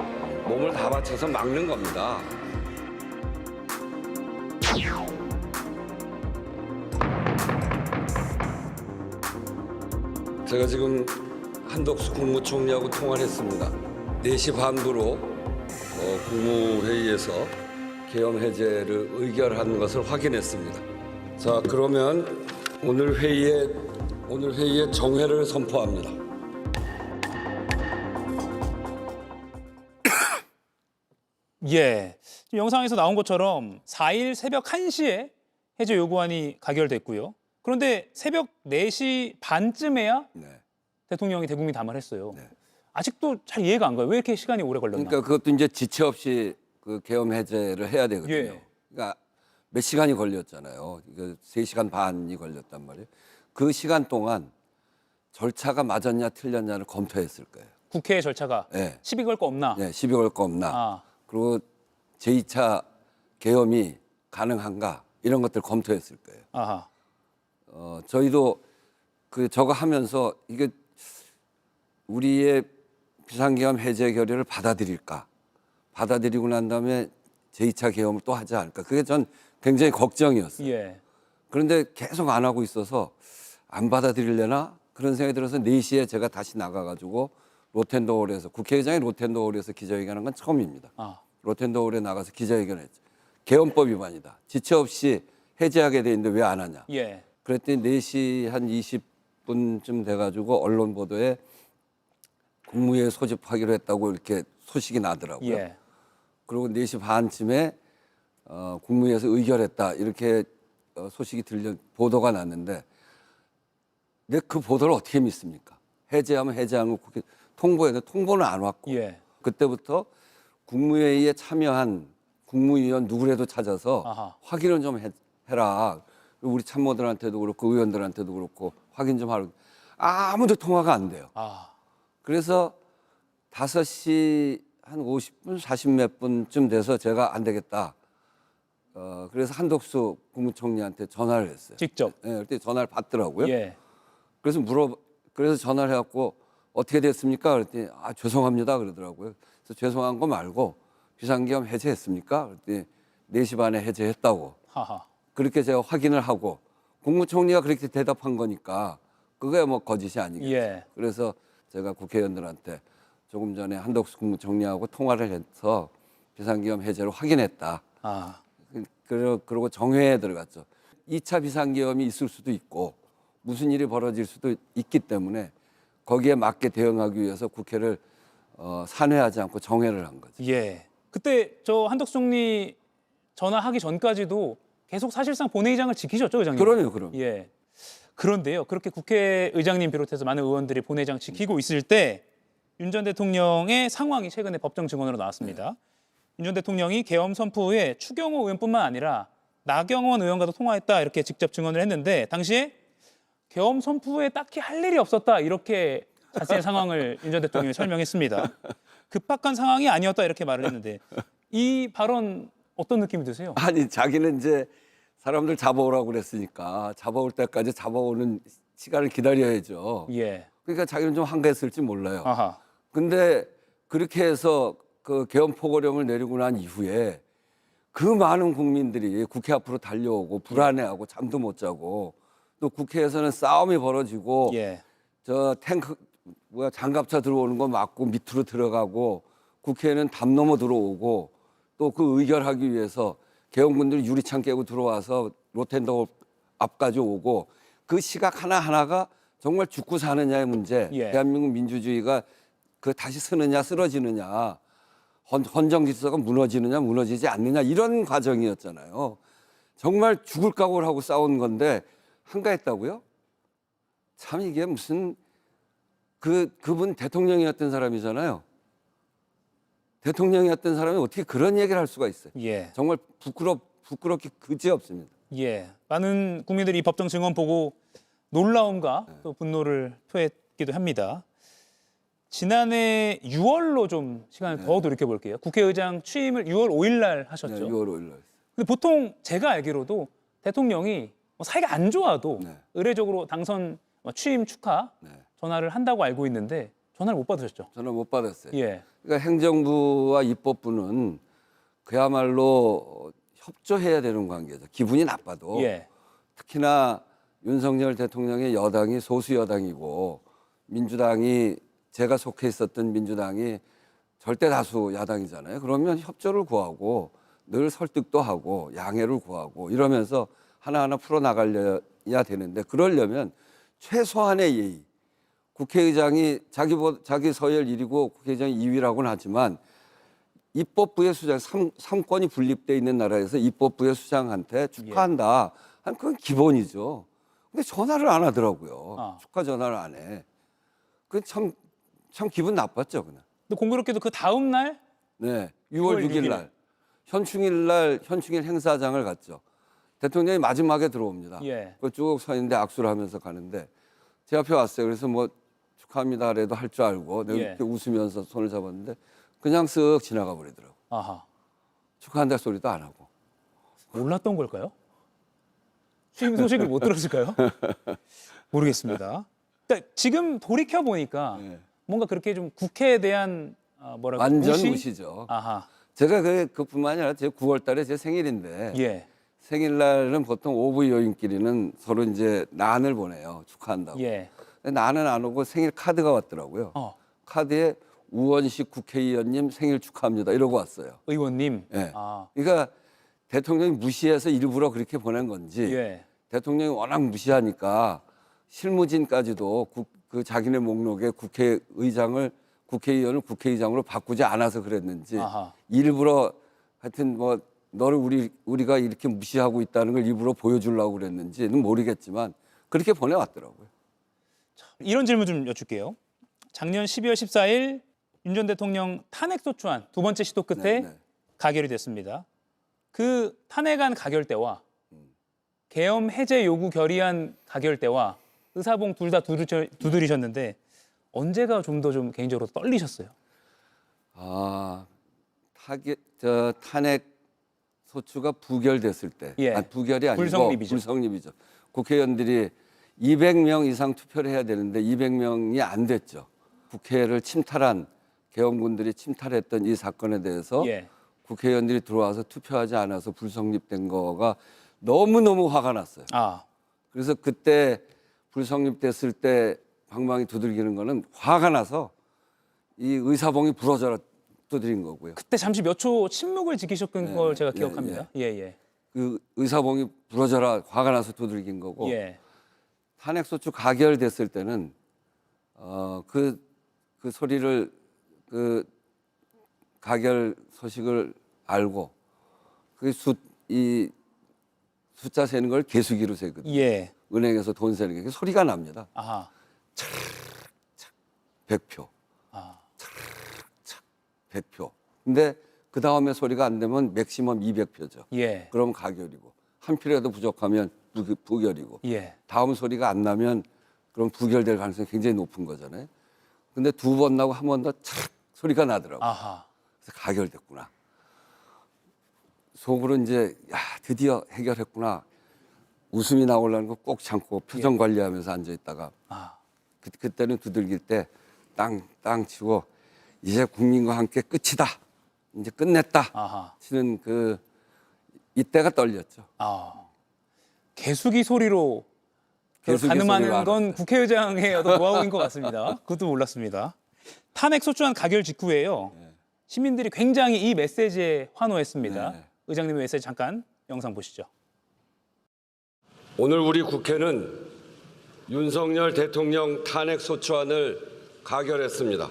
몸을 다 바쳐서 막는 겁니다. 제가 지금 한덕수 국무총리하고 통화를 했습니다. 4시 반부로 국무회의에서 계엄 해제를 의결한 것을 확인했습니다. 자, 그러면 오늘 회의에 정회를 선포합니다. 예. 지금 영상에서 나온 것처럼 4일 새벽 1시에 해제 요구안이 가결됐고요. 그런데 새벽 4시 반쯤에야 대통령이 대국민 담화를 했어요. 아직도 잘 이해가 안 가요. 왜 이렇게 시간이 오래 걸렸나? 그러니까 그것도 이제 지체 없이 그 계엄 해제를 해야 되거든요. 예. 그러니까 몇 시간이 걸렸잖아요. 3시간 반이 걸렸단 말이에요. 그 시간 동안 절차가 맞았냐 틀렸냐를 검토했을 거예요. 국회의 절차가 네. 시비 걸 거 없나? 네, 시비 걸 거 없나. 아. 그리고 제2차 계엄이 가능한가 이런 것들 검토했을 거예요. 아하. 저희도 저거 하면서 이게 우리의 비상계엄 해제 결의를 받아들이고 난 다음에 제2차 계엄을 또 하지 않을까. 그게 전 굉장히 걱정이었어요. 예. 그런데 계속 안 하고 있어서 안 받아들이려나 그런 생각이 들어서 4시에 제가 다시 나가가지고 로텐더홀에서 국회의장이 로텐더홀에서 기자회견한 건 처음입니다. 로텐더홀에 나가서 기자회견했죠. 계엄법 위반이다. 지체 없이 해제하게 돼 있는데 왜 안 하냐. 예. 그랬더니 4시 한 20분쯤 돼가지고 언론 보도에 국무회의 소집하기로 했다고 이렇게 소식이 나더라고요. 예. 그리고 4시 반쯤에 국무회의에서 의결했다 이렇게 소식이 보도가 났는데 근데 그 보도를 어떻게 믿습니까? 해제하면 해제하는 거 국회 통보했는데 통보는 안 왔고 예. 그때부터 국무회의에 참여한 국무위원 누구라도 찾아서 아하. 확인을 좀 해라. 우리 참모들한테도 그렇고 의원들한테도 그렇고 확인 좀 하라고. 아무도 통화가 안 돼요. 그래서 5시 한 50분, 40몇 분쯤 돼서 제가 안 되겠다. 그래서 한덕수 국무총리한테 전화를 했어요. 직접? 네, 그때 전화를 받더라고요. 예. 그래서 전화를 해갖고 어떻게 됐습니까? 그랬더니 죄송합니다 그러더라고요. 그래서 죄송한 거 말고 비상계엄 해제했습니까? 그랬더니 4시 반에 해제했다고. 하하. 그렇게 제가 확인을 하고 국무총리가 그렇게 대답한 거니까 그게 뭐 거짓이 아니겠죠. 예. 그래서 제가 국회의원들한테 조금 전에 한덕수 국무총리하고 통화를 해서 비상계엄 해제를 확인했다. 그리고 정회에 들어갔죠. 2차 비상계엄이 있을 수도 있고 무슨 일이 벌어질 수도 있기 때문에 거기에 맞게 대응하기 위해서 국회를 산회하지 않고 정회를 한 거죠. 예. 그때 저 한덕수 총리 전화하기 전까지도 계속 사실상 본회의장을 지키셨죠, 의장님? 그럼요. 예. 그런데요, 그렇게 국회의장님 비롯해서 많은 의원들이 본회의장 지키고 있을 때 윤 전 대통령의 상황이 최근에 법정 증언으로 나왔습니다. 윤 전 대통령이 계엄 선포 후에 추경호 의원뿐만 아니라 나경원 의원과도 통화했다 이렇게 직접 증언을 했는데 당시에 계엄 선포 후에 딱히 할 일이 없었다 이렇게 자신의 상황을 윤 전 대통령이 설명했습니다. 급박한 상황이 아니었다 이렇게 말을 했는데 이 발언 어떤 느낌이 드세요? 아니 자기는 이제 사람들 잡아오라고 그랬으니까 잡아올 때까지 잡아오는 시간을 기다려야죠. 예. 그러니까 자기는 좀 한가했을지 몰라요. 아하. 근데 그렇게 해서 그 계엄 포고령을 내리고 난 이후에 그 많은 국민들이 국회 앞으로 달려오고 불안해하고 잠도 못 자고 또 국회에서는 싸움이 벌어지고 예. 저 탱크 장갑차 들어오는 거 막고 밑으로 들어가고 국회에는 담 넘어 들어오고 또 그 의결하기 위해서 계엄군들이 유리창 깨고 들어와서 로텐더 앞까지 오고 그 시각 하나하나가 정말 죽고 사느냐의 문제, 예. 대한민국 민주주의가 그 다시 서느냐 쓰러지느냐, 헌정 질서가 무너지느냐 무너지지 않느냐 이런 과정이었잖아요. 정말 죽을 각오를 하고 싸운 건데 한가했다고요? 참 이게 무슨 그분 대통령이었던 사람이잖아요. 대통령이었던 사람이 어떻게 그런 얘기를 할 수가 있어요? 예. 정말 부끄럽기 그지없습니다. 예. 많은 국민들이 이 법정 증언 보고 놀라움과 또 분노를 표했기도 합니다. 지난해 6월로 좀 시간을 더 돌이켜 볼게요. 국회의장 취임을 6월 5일 날 하셨죠. 네, 6월 5일 날. 근데 보통 제가 알기로도 대통령이 사이가 안 좋아도 네. 의례적으로 당선 취임 축하 전화를 한다고 알고 있는데 전화를 못 받으셨죠? 저는 못 받았어요. 예. 그러니까 행정부와 입법부는 그야말로 협조해야 되는 관계죠. 기분이 나빠도. 예. 특히나 윤석열 대통령의 여당이 소수 여당이고 민주당이 제가 속해 있었던 민주당이 절대 다수 야당이잖아요. 그러면 협조를 구하고 늘 설득도 하고 양해를 구하고 이러면서 하나하나 풀어나가려야 되는데 그러려면 최소한의 예의. 국회의장이 자기 서열 1위고 국회의장이 2위라고는 하지만 입법부의 수장, 3권이 분립돼 있는 나라에서 입법부의 수장한테 축하한다. 그건 기본이죠. 근데 전화를 안 하더라고요. 축하 전화를 안 해. 그 참 기분 나빴죠, 그날. 근데 공교롭게도 그 다음 날 네, 6월 6일 날 현충일 행사장을 갔죠. 대통령이 마지막에 들어옵니다. 예. 그 쭉 서 있는데 악수를 하면서 가는데 제 앞에 왔어요. 그래서 뭐 축하합니다라도 할 줄 알고 내가 예. 이렇게 웃으면서 손을 잡았는데 그냥 쓱 지나가 버리더라고. 아하. 축하한다 소리도 안 하고. 몰랐던 걸까요? 취임 소식을 못 들었을까요? 모르겠습니다. 그러니까 지금 돌이켜 보니까 뭔가 그렇게 좀 국회에 대한 뭐랄까 완전 무시죠. 아하. 제가 그뿐만이 아니라 제 9월 달에 제 생일인데 예. 생일날은 보통 오부 여인끼리는 서로 이제 난을 보내요. 축하한다고. 예. 근데 나는 안 오고 생일 카드가 왔더라고요. 카드에 우원식 국회의원님 생일 축하합니다. 이러고 왔어요. 의원님. 예. 아. 그러니까 대통령이 무시해서 일부러 그렇게 보낸 건지 예. 대통령이 워낙 무시하니까 실무진까지도 그 자기네 목록에 국회의원을 국회의장으로 바꾸지 않아서 그랬는지 아하. 일부러 하여튼 뭐 너를 우리가 이렇게 무시하고 있다는 걸 일부러 보여주려고 그랬는지는 모르겠지만 그렇게 보내왔더라고요. 이런 질문 좀 여쭐게요. 작년 12월 14일 윤 전 대통령 탄핵소추안 두 번째 시도 끝에 가결이 됐습니다. 그 탄핵안 가결대와 계엄 해제 요구 결의안 가결대와 의사봉 둘 다 두드리셨는데 언제가 좀 더 좀 개인적으로 떨리셨어요? 탄핵 소추가 부결됐을 때, 예. 부결이 아니고 불성립이죠. 불성립이죠. 국회의원들이 200명 이상 투표를 해야 되는데 200명이 안 됐죠. 국회를 침탈한 계엄군들이 침탈했던 이 사건에 대해서 예. 국회의원들이 들어와서 투표하지 않아서 불성립된 거가 너무너무 화가 났어요. 그래서 그때 불성립됐을 때 방망이 두들기는 거는 화가 나서 이 의사봉이 부러져라 두드린 거고요. 그때 잠시 몇 초 침묵을 지키셨던 걸 제가 기억합니다. 예. 그 의사봉이 부러져라 화가 나서 두들긴 거고 예. 탄핵소추 가결됐을 때는 그 소리를 그 가결 소식을 알고 이 숫자 세는 걸 개수기로 세거든요. 예. 은행에서 돈 세는 게 소리가 납니다. 아하. 100표. 100표. 근데 그 다음에 소리가 안 되면 맥시멈 200표죠. 예. 그럼 가결이고 한 표라도 부족하면 부결이고 예. 다음 소리가 안 나면 그럼 부결될 가능성이 굉장히 높은 거잖아요. 근데 두 번 나고 한 번 더 착 소리가 나더라고요. 아하. 그래서 가결됐구나. 속으로 이제 드디어 해결했구나. 웃음이 나오려는 거 꼭 참고 표정 관리하면서 앉아 있다가 그때는 두들길 때 땅 치고 이제 국민과 함께 끝이다. 이제 끝냈다. 치는 이때가 떨렸죠. 개수기 소리로 개수기 가늠하는 소리로 건 국회의장의 어떤 노하우인 것 같습니다. 그것도 몰랐습니다. 탄핵 소추안 가결 직후에요. 시민들이 굉장히 이 메시지에 환호했습니다. 의장님의 메시지 잠깐 영상 보시죠. 오늘 우리 국회는 윤석열 대통령 탄핵 소추안을 가결했습니다.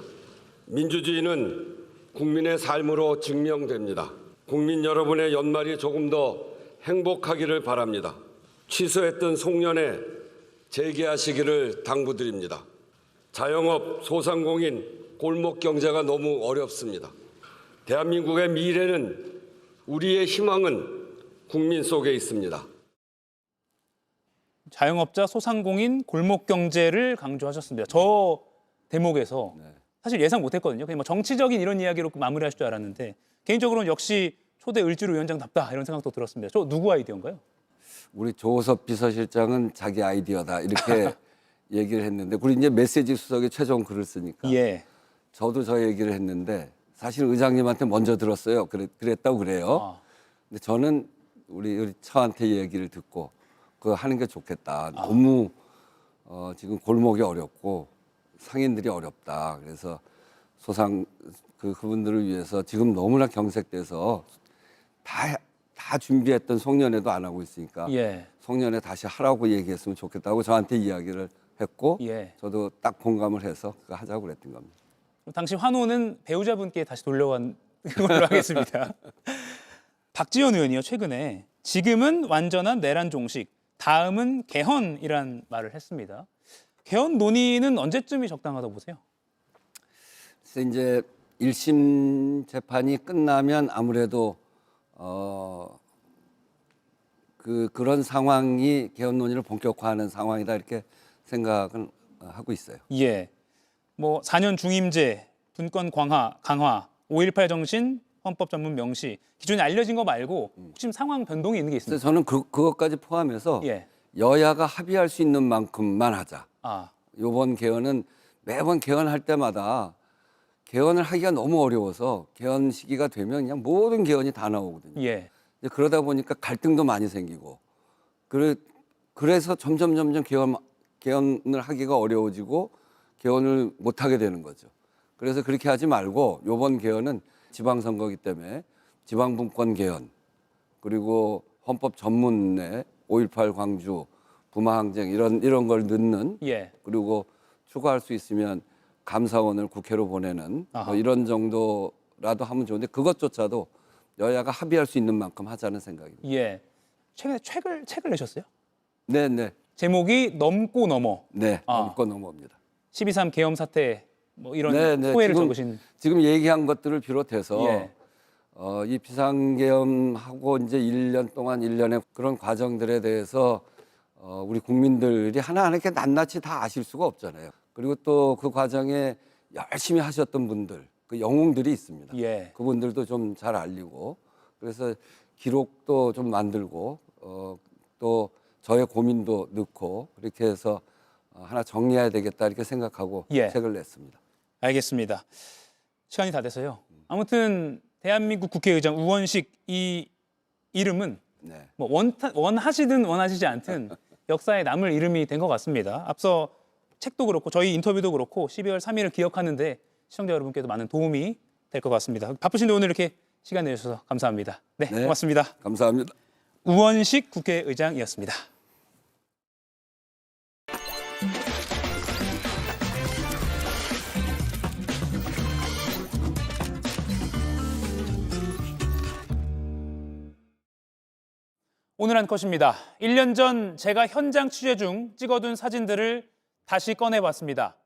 민주주의는 국민의 삶으로 증명됩니다. 국민 여러분의 연말이 조금 더 행복하기를 바랍니다. 취소했던 송년회 재개하시기를 당부드립니다. 자영업, 소상공인, 골목 경제가 너무 어렵습니다. 대한민국의 미래는, 우리의 희망은 국민 속에 있습니다. 자영업자, 소상공인, 골목 경제를 강조하셨습니다. 저 대목에서 사실 예상 못했거든요. 그냥 뭐 정치적인 이런 이야기로 마무리하실 줄 알았는데 개인적으로는 역시 초대 을지로 위원장답다 이런 생각도 들었습니다. 저 누구 아이디어인가요? 우리 조호섭 비서실장은 자기 아이디어다 이렇게 얘기를 했는데 우리 이제 메시지 수석이 최종 글을 쓰니까 저도 저 얘기를 했는데 사실 의장님한테 먼저 들었어요. 그랬다고 그래요. 근데 저는 우리 처한테 얘기를 듣고 그거 하는 게 좋겠다. 너무 지금 골목이 어렵고 상인들이 어렵다. 그래서 그분들을 위해서 지금 너무나 경색돼서 다 준비했던 송년회도 안 하고 있으니까 송년회 다시 하라고 얘기했으면 좋겠다고 저한테 이야기를 했고 저도 딱 공감을 해서 그거 하자고 그랬던 겁니다. 당시 환호는 배우자분께 다시 돌려간 걸로 하겠습니다. 박지원 의원이요 최근에 지금은 완전한 내란 종식, 다음은 개헌이란 말을 했습니다. 개헌 논의는 언제쯤이 적당하다고 보세요? 그래서 이제 1심 재판이 끝나면 아무래도 그런 상황이 개헌 논의를 본격화하는 상황이다 이렇게 생각은 하고 있어요. 뭐 4년 중임제, 분권 강화, 5.18 정신, 헌법 전문 명시 기존에 알려진 거 말고 혹시 상황 변동이 있는 게 있습니까? 저는 그것까지 포함해서 여야가 합의할 수 있는 만큼만 하자. 이번 개헌은 매번 개헌할 때마다 개헌을 하기가 너무 어려워서 개헌 시기가 되면 그냥 모든 개헌이 다 나오거든요. 그러다 보니까 갈등도 많이 생기고 그래서 점점 개헌을 하기가 어려워지고 개헌을 못 하게 되는 거죠. 그래서 그렇게 하지 말고 이번 개헌은 지방선거기 때문에 지방분권 개헌 그리고 헌법 전문에 5.18 광주, 부마항쟁 이런 걸 넣는 그리고 추가할 수 있으면 감사원을 국회로 보내는 뭐 이런 정도라도 하면 좋은데 그것조차도 여야가 합의할 수 있는 만큼 하자는 생각입니다. 최근에 책을 내셨어요? 네. 제목이 넘고 넘어. 넘고 넘어입니다. 12.3 계엄 사태 뭐 이런 소회를 적으신. 지금 얘기한 것들을 비롯해서 이 비상계엄하고 이제 1년 동안 1년의 그런 과정들에 대해서 우리 국민들이 하나하나 이렇게 낱낱이 다 아실 수가 없잖아요. 그리고 또 그 과정에 열심히 하셨던 분들, 그 영웅들이 있습니다. 그분들도 좀 잘 알리고 그래서 기록도 좀 만들고 또 저의 고민도 넣고 그렇게 해서 하나 정리해야 되겠다 이렇게 생각하고 책을 냈습니다. 알겠습니다. 시간이 다 돼서요. 아무튼 대한민국 국회의장 우원식 이 이름은 뭐 원하시든 원하시지 않든 역사에 남을 이름이 된 것 같습니다. 앞서 책도 그렇고 저희 인터뷰도 그렇고 12월 3일을 기억하는데 시청자 여러분께도 많은 도움이 될 것 같습니다. 바쁘신데 오늘 이렇게 시간 내주셔서 감사합니다. 네, 고맙습니다. 감사합니다. 우원식 국회의장이었습니다. 오늘 한 컷입니다. 1년 전 제가 현장 취재 중 찍어둔 사진들을 다시 꺼내봤습니다.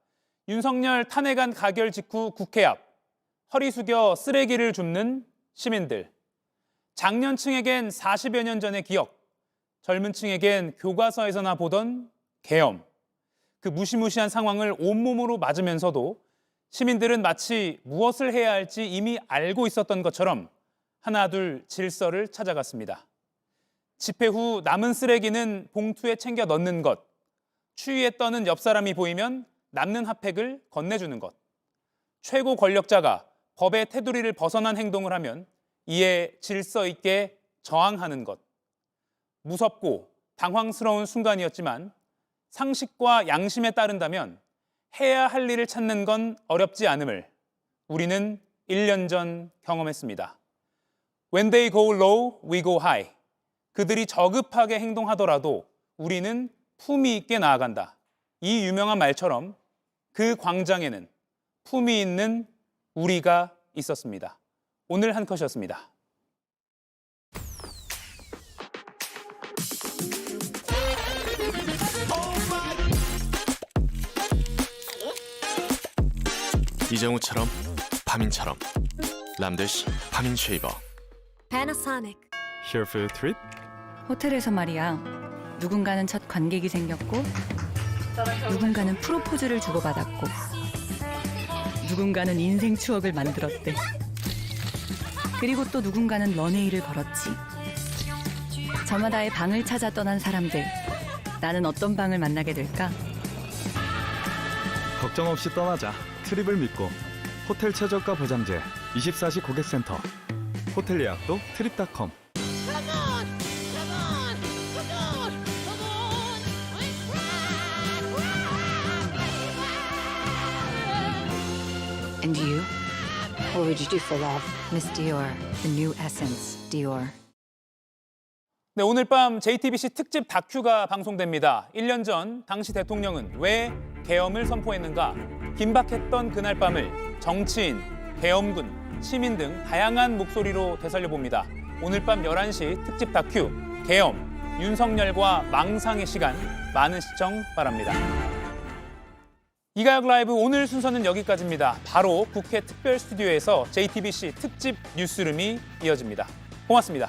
윤석열 탄핵안 가결 직후 국회 앞 허리 숙여 쓰레기를 줍는 시민들. 장년층에겐 40여 년 전의 기억, 젊은 층에겐 교과서에서나 보던 계엄. 그 무시무시한 상황을 온몸으로 맞으면서도 시민들은 마치 무엇을 해야 할지 이미 알고 있었던 것처럼 하나둘 질서를 찾아갔습니다. 집회 후 남은 쓰레기는 봉투에 챙겨 넣는 것, 추위에 떠는 옆 사람이 보이면 남는 핫팩을 건네주는 것, 최고 권력자가 법의 테두리를 벗어난 행동을 하면 이에 질서 있게 저항하는 것. 무섭고 당황스러운 순간이었지만 상식과 양심에 따른다면 해야 할 일을 찾는 건 어렵지 않음을 우리는 1년 전 경험했습니다. When they go low, we go high. 그들이 저급하게 행동하더라도 우리는 품위 있게 나아간다. 이 유명한 말처럼 그 광장에는 품위 있는 우리가 있었습니다. 오늘 한 컷이었습니다. 이정우처럼 파민처럼 람드시 파민 쉐이버 Panasonic. Here for your treat? 호텔에서 말이야. 누군가는 첫 관객이 생겼고 누군가는 프로포즈를 주고받았고 누군가는 인생 추억을 만들었대. 그리고 또 누군가는 런웨이를 걸었지. 저마다의 방을 찾아 떠난 사람들. 나는 어떤 방을 만나게 될까? 걱정 없이 떠나자. 트립을 믿고 호텔 최저가 보장제 24시 고객센터. 호텔 예약도 트립닷컴. And you? What would you do for love? Miss Dior, the new essence, Dior. 네, 오늘 밤 JTBC 특집 다큐가 방송됩니다. 1년 전 당시 대통령은 왜 계엄을 선포했는가? 긴박했던 그날 밤을 정치인, 계엄군, 시민 등 다양한 목소리로 되살려봅니다. 오늘 밤 11시 특집 다큐 계엄, 윤석열과 망상의 시간, 많은 시청 바랍니다. 이가혁 라이브 오늘 순서는 여기까지입니다. 바로 국회 특별 스튜디오에서 JTBC 특집 뉴스룸이 이어집니다. 고맙습니다.